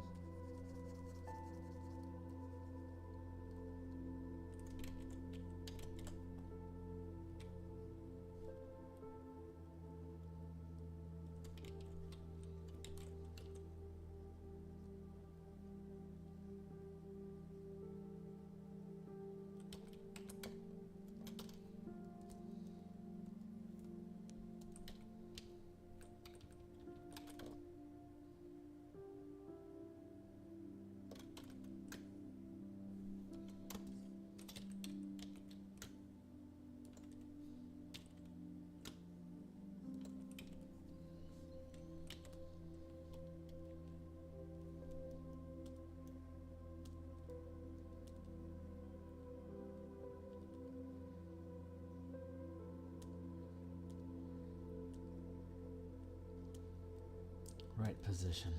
Right position.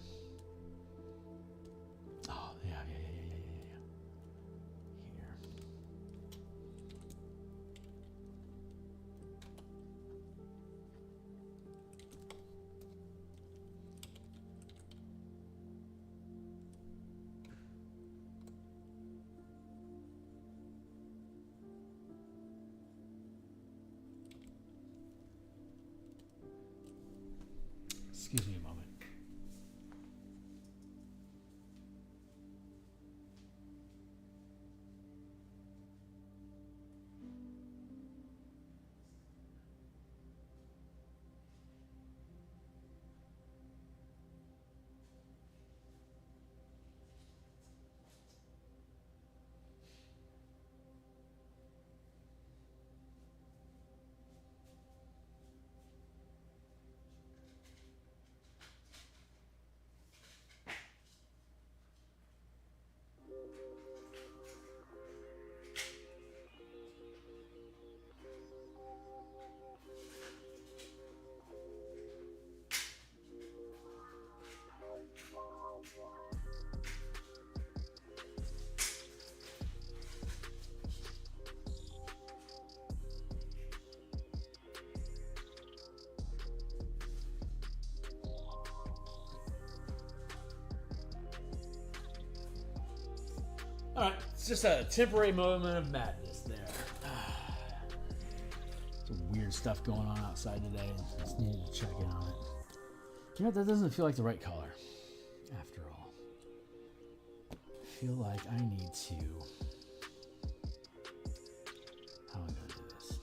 Oh, yeah. Here. Excuse me a moment. All right, it's just a temporary moment of madness there. Some weird stuff going on outside today. Just needed to check in on it. You know, that doesn't feel like the right color, after all. I feel like I need to... How am I going to do this?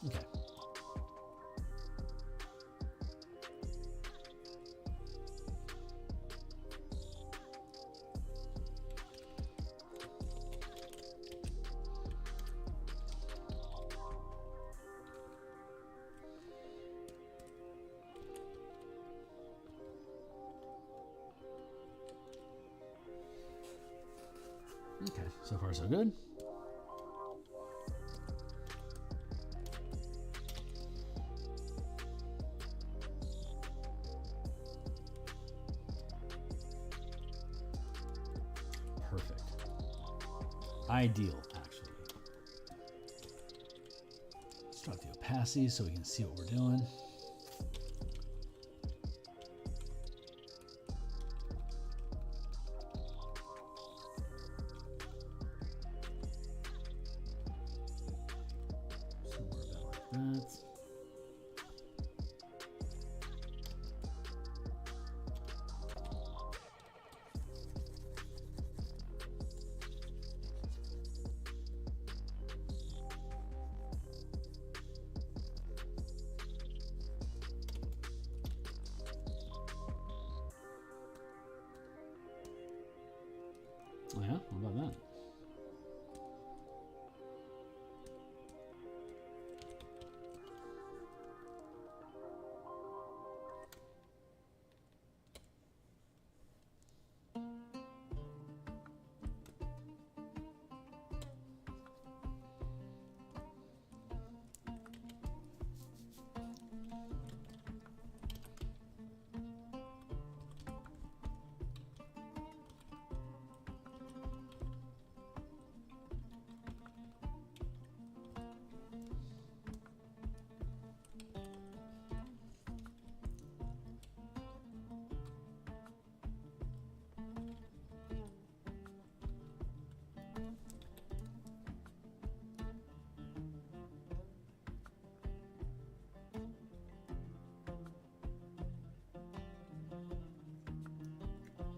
Okay. Okay, so far so good. Perfect. Ideal, actually. Let's drop the opacity so we can see what we're doing. Oh, yeah? How about that?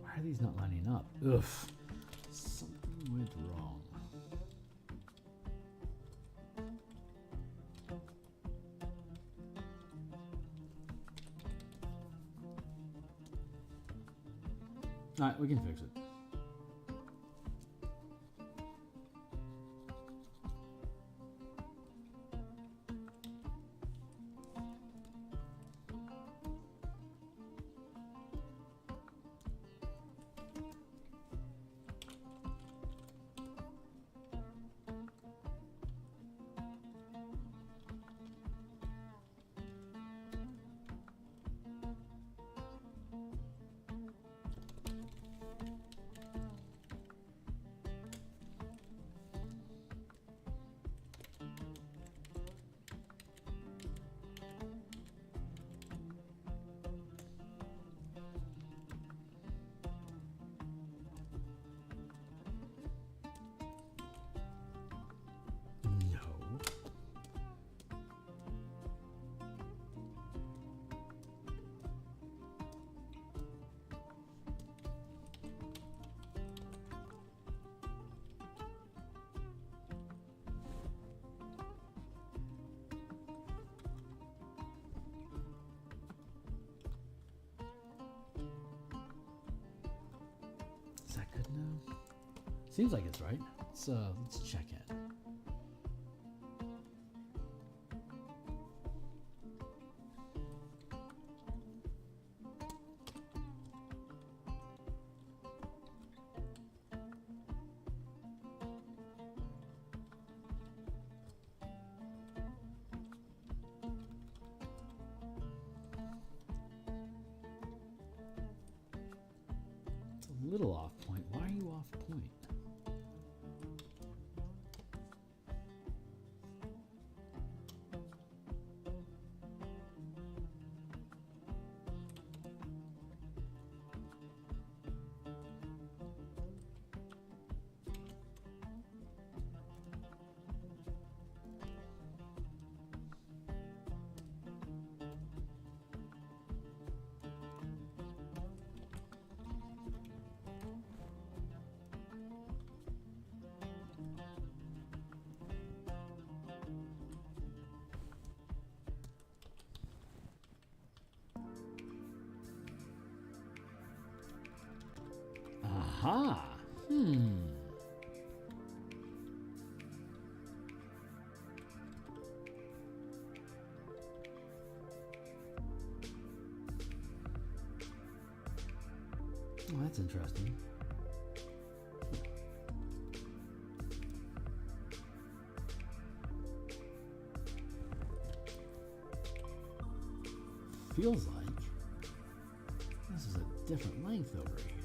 Why are these not lining up? Ugh. Something went wrong. Alright, we can fix it. Is that good now? Seems like it's right. Let's check it. A little off point. Why are you off point? Aha! Well, that's interesting. Feels like this is a different length over here.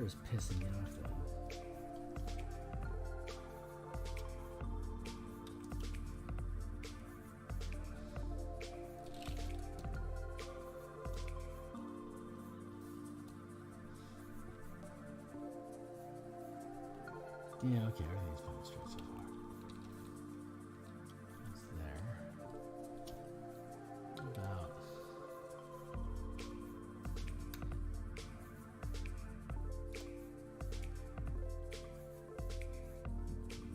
sure is pissing me off though. Yeah, okay, everything's fine straight so far. It's there. About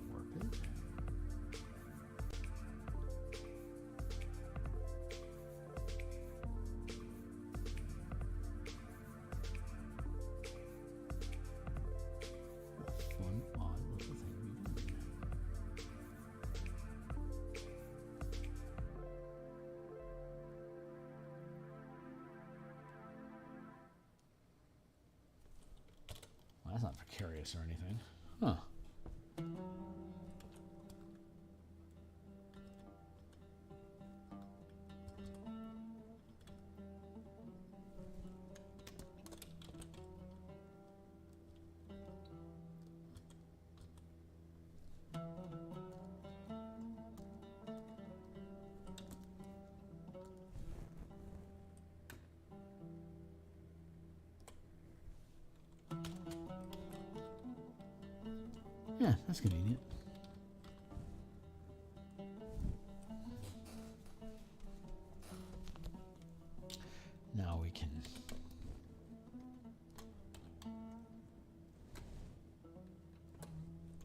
warp it. Fun, odd little thing we do. Well, that's not precarious or anything. Huh. Yeah, that's convenient. Now we can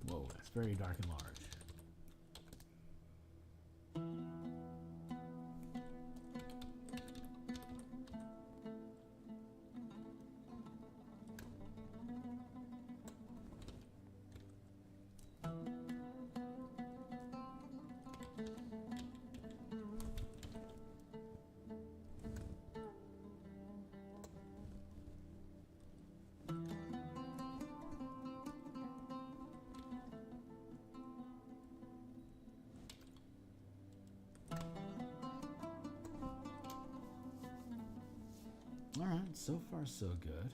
whoa, that's very dark and large. All right, so far so good.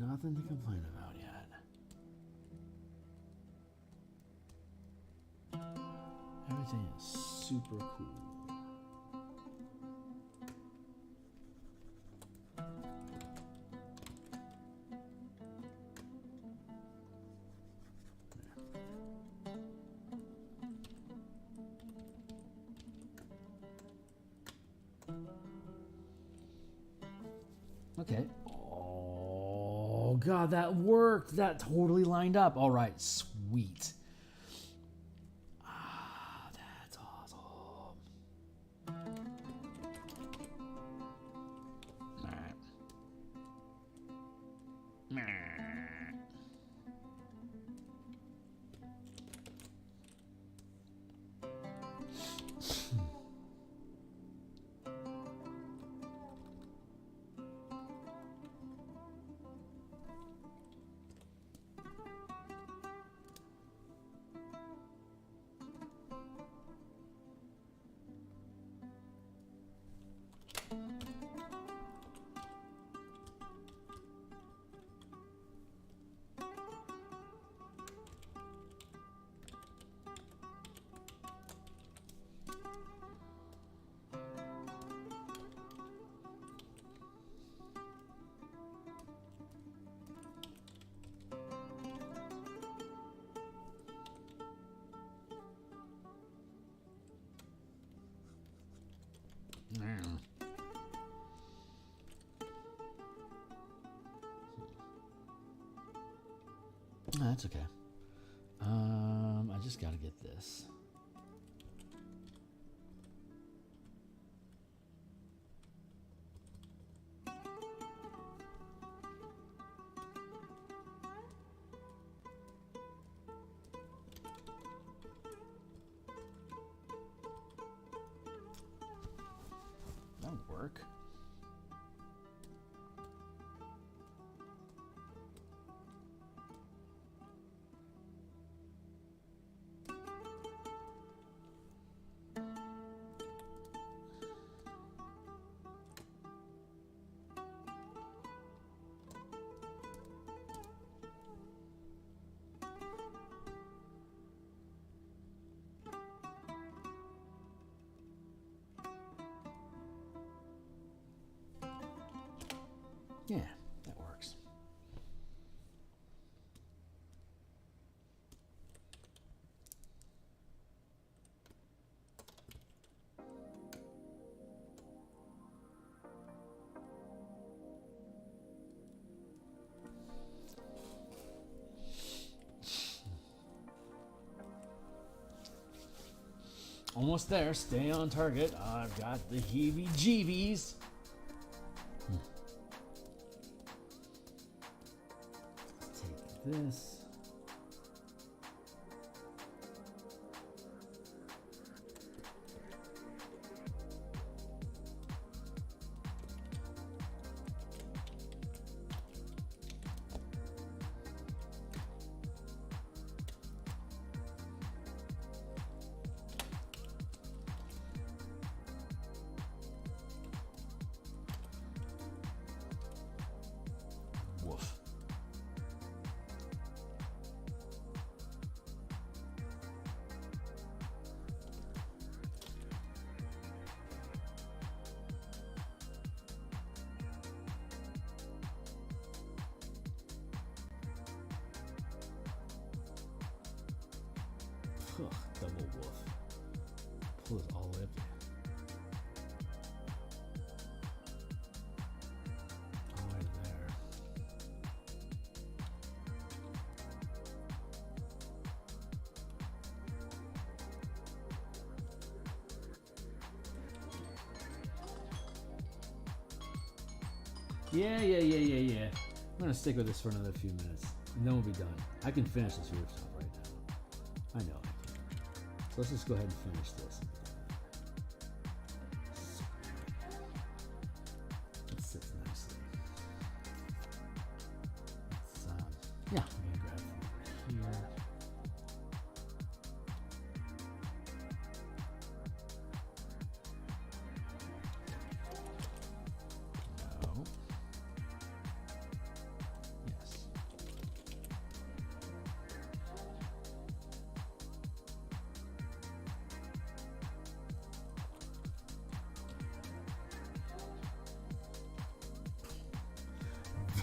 Nothing to complain about yet. Everything is super cool. Okay. Oh, God, that worked. That totally lined up. All right, sweet. Ah, that's awesome. That's okay. I just got to get this. That'll work. Yeah, that works. Almost there. Stay on target. I've got the heebie-jeebies. Take this. Woof. Ugh, double woof. Pull it all the way up there. All the way there. Yeah. I'm gonna stick with this for another few minutes, and then we'll be done. I can finish this rooftop right now. I know I can. So let's just go ahead and finish this. It sits nicely. Yeah, I'm gonna grab from over here. No. Yes.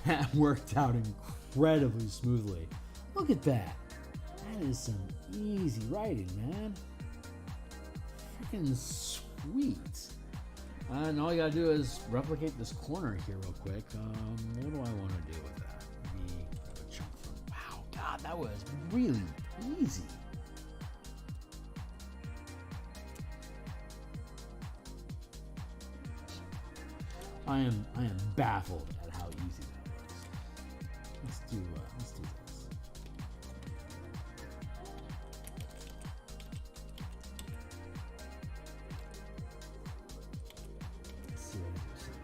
That worked out incredibly smoothly. Look at that. That is some easy writing, man. Freaking sweet. And all you gotta do is replicate this corner here real quick. What do I want to do with that? Maybe grab a chunk from. Wow, God, that was really easy. I am baffled at how easy that was. Let's do this. Let's see what I can see.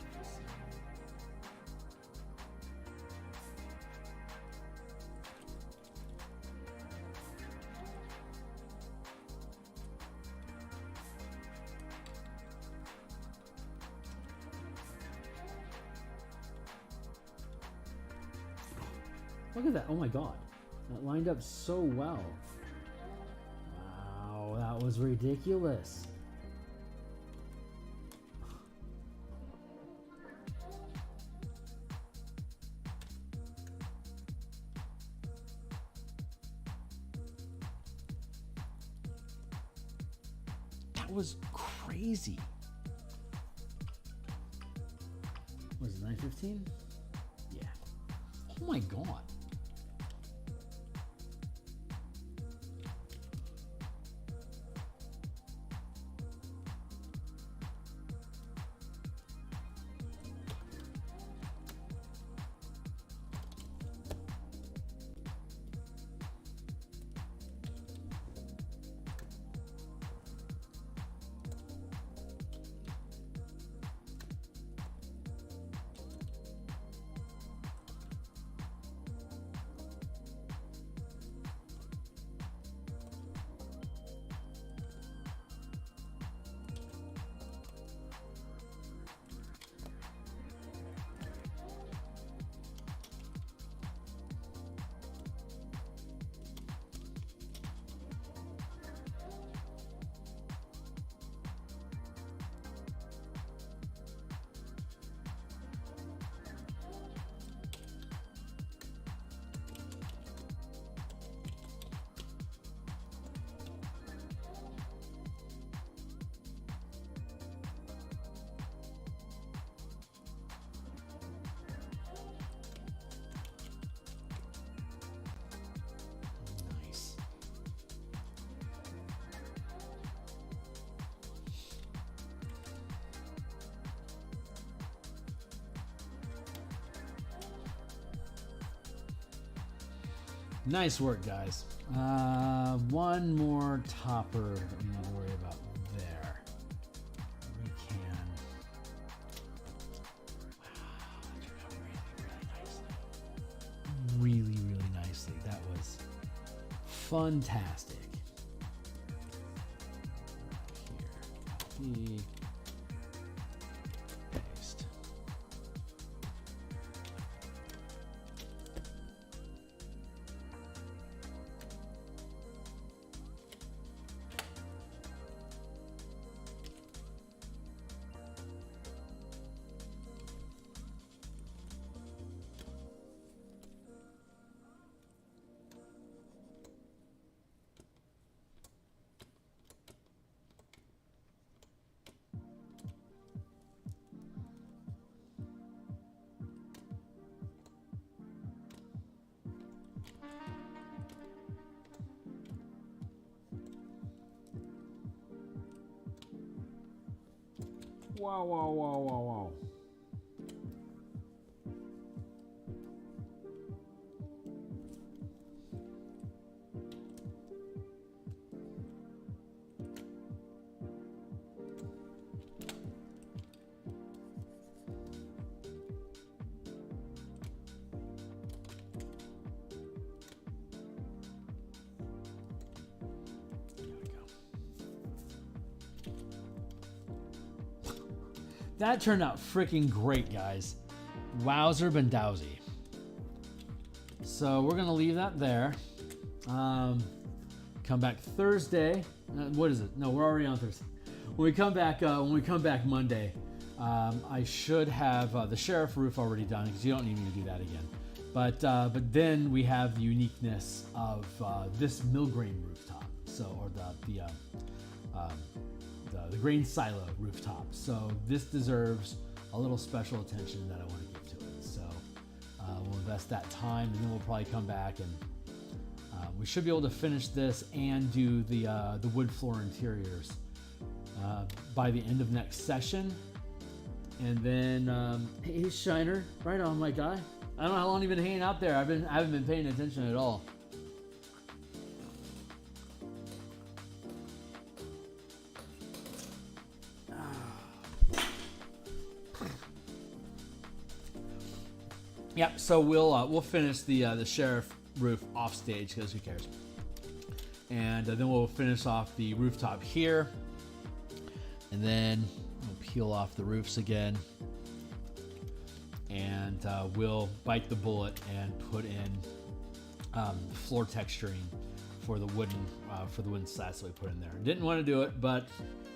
Look at that. Oh my God. That lined up so well. Wow, that was ridiculous. That was crazy. Was it 9:15? Yeah. Oh my God. Nice work, guys. One more topper that we need to worry about there. We can. Wow, that turned out really, really nicely. Really, really nicely. That was fantastic. Here, copy, paste. Wow, wow, wow, wow, wow. That turned out freaking great, guys. Wowzer bandowsy. So we're gonna leave that there. Come back Thursday. What is it? No, we're already on Thursday. When we come back Monday, I should have the sheriff roof already done because you don't need me to do that again. But then we have the uniqueness of this millgrain rooftop. So or the grain silo rooftop. So this deserves a little special attention that I want to give to it. So we'll invest that time, and then we'll probably come back and we should be able to finish this and do the wood floor interiors by the end of next session. And then hey Shiner, right on, my guy. I don't know how long you've been hanging out there. I haven't been paying attention at all. Yep. So we'll finish the sheriff roof off stage because who cares? And then we'll finish off the rooftop here, and then we'll peel off the roofs again, and we'll bite the bullet and put in floor texturing for the wooden slats that we put in there. Didn't want to do it, but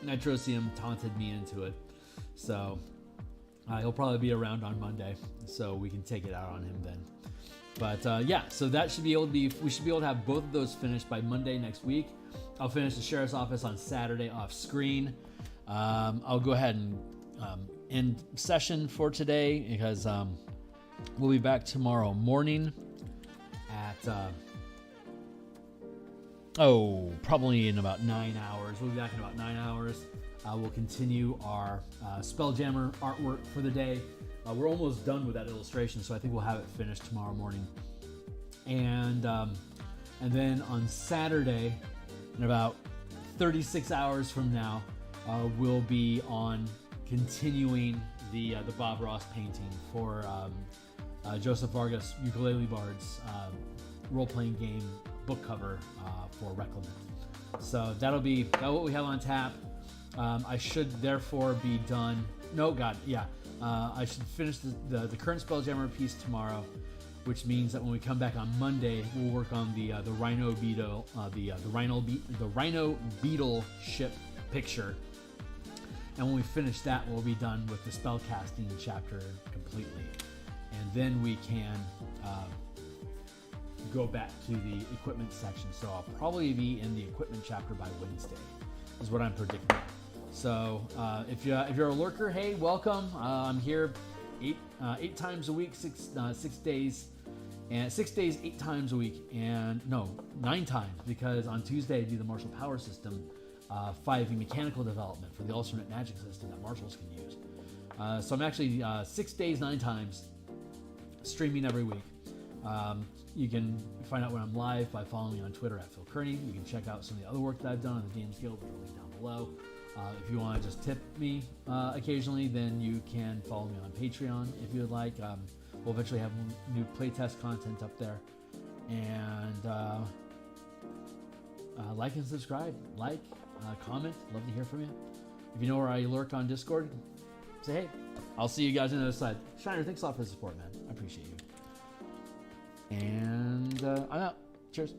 Nitrosium taunted me into it, so he'll probably be around on Monday, so we can take it out on him then. But yeah, so that should be able to be. We should be able to have both of those finished by Monday next week. I'll finish the sheriff's office on Saturday off screen. I'll go ahead and end session for today because we'll be back tomorrow morning at probably in about 9 hours. We'll be back in about 9 hours. We'll continue our spelljammer artwork for the day. We're almost done with that illustration, so I think we'll have it finished tomorrow morning. And then on Saturday, in about 36 hours from now, we'll be on continuing the Bob Ross painting for Joseph Vargas Ukulele Bard's role-playing game book cover for Reclamant. So that'll be what we have on tap. I should therefore be done. No, God, yeah. I should finish the current Spelljammer piece tomorrow, which means that when we come back on Monday, we'll work on the Rhino Beetle, the Rhino Beetle ship picture. And when we finish that, we'll be done with the spellcasting chapter completely, and then we can go back to the equipment section. So I'll probably be in the equipment chapter by Wednesday, is what I'm predicting. So if you're a lurker, hey, welcome. I'm here eight times a week, 6 days, and 6 days, 8 times a week, and no, 9 times, because on Tuesday I do the Martial Power System 5e mechanical development for the alternate magic system that marshals can use. So I'm actually 6 days, 9 times, streaming every week. You can find out when I'm live by following me on Twitter at Phil Kearney. You can check out some of the other work that I've done on the DMsGuild, which will link down below. If you want to just tip me occasionally, then you can follow me on Patreon if you would like. We'll eventually have new playtest content up there. And like and subscribe. Comment. Love to hear from you. If you know where I lurk on Discord, say hey. I'll see you guys on the other side. Shiner, thanks a lot for the support, man. I appreciate you. And I'm out. Cheers.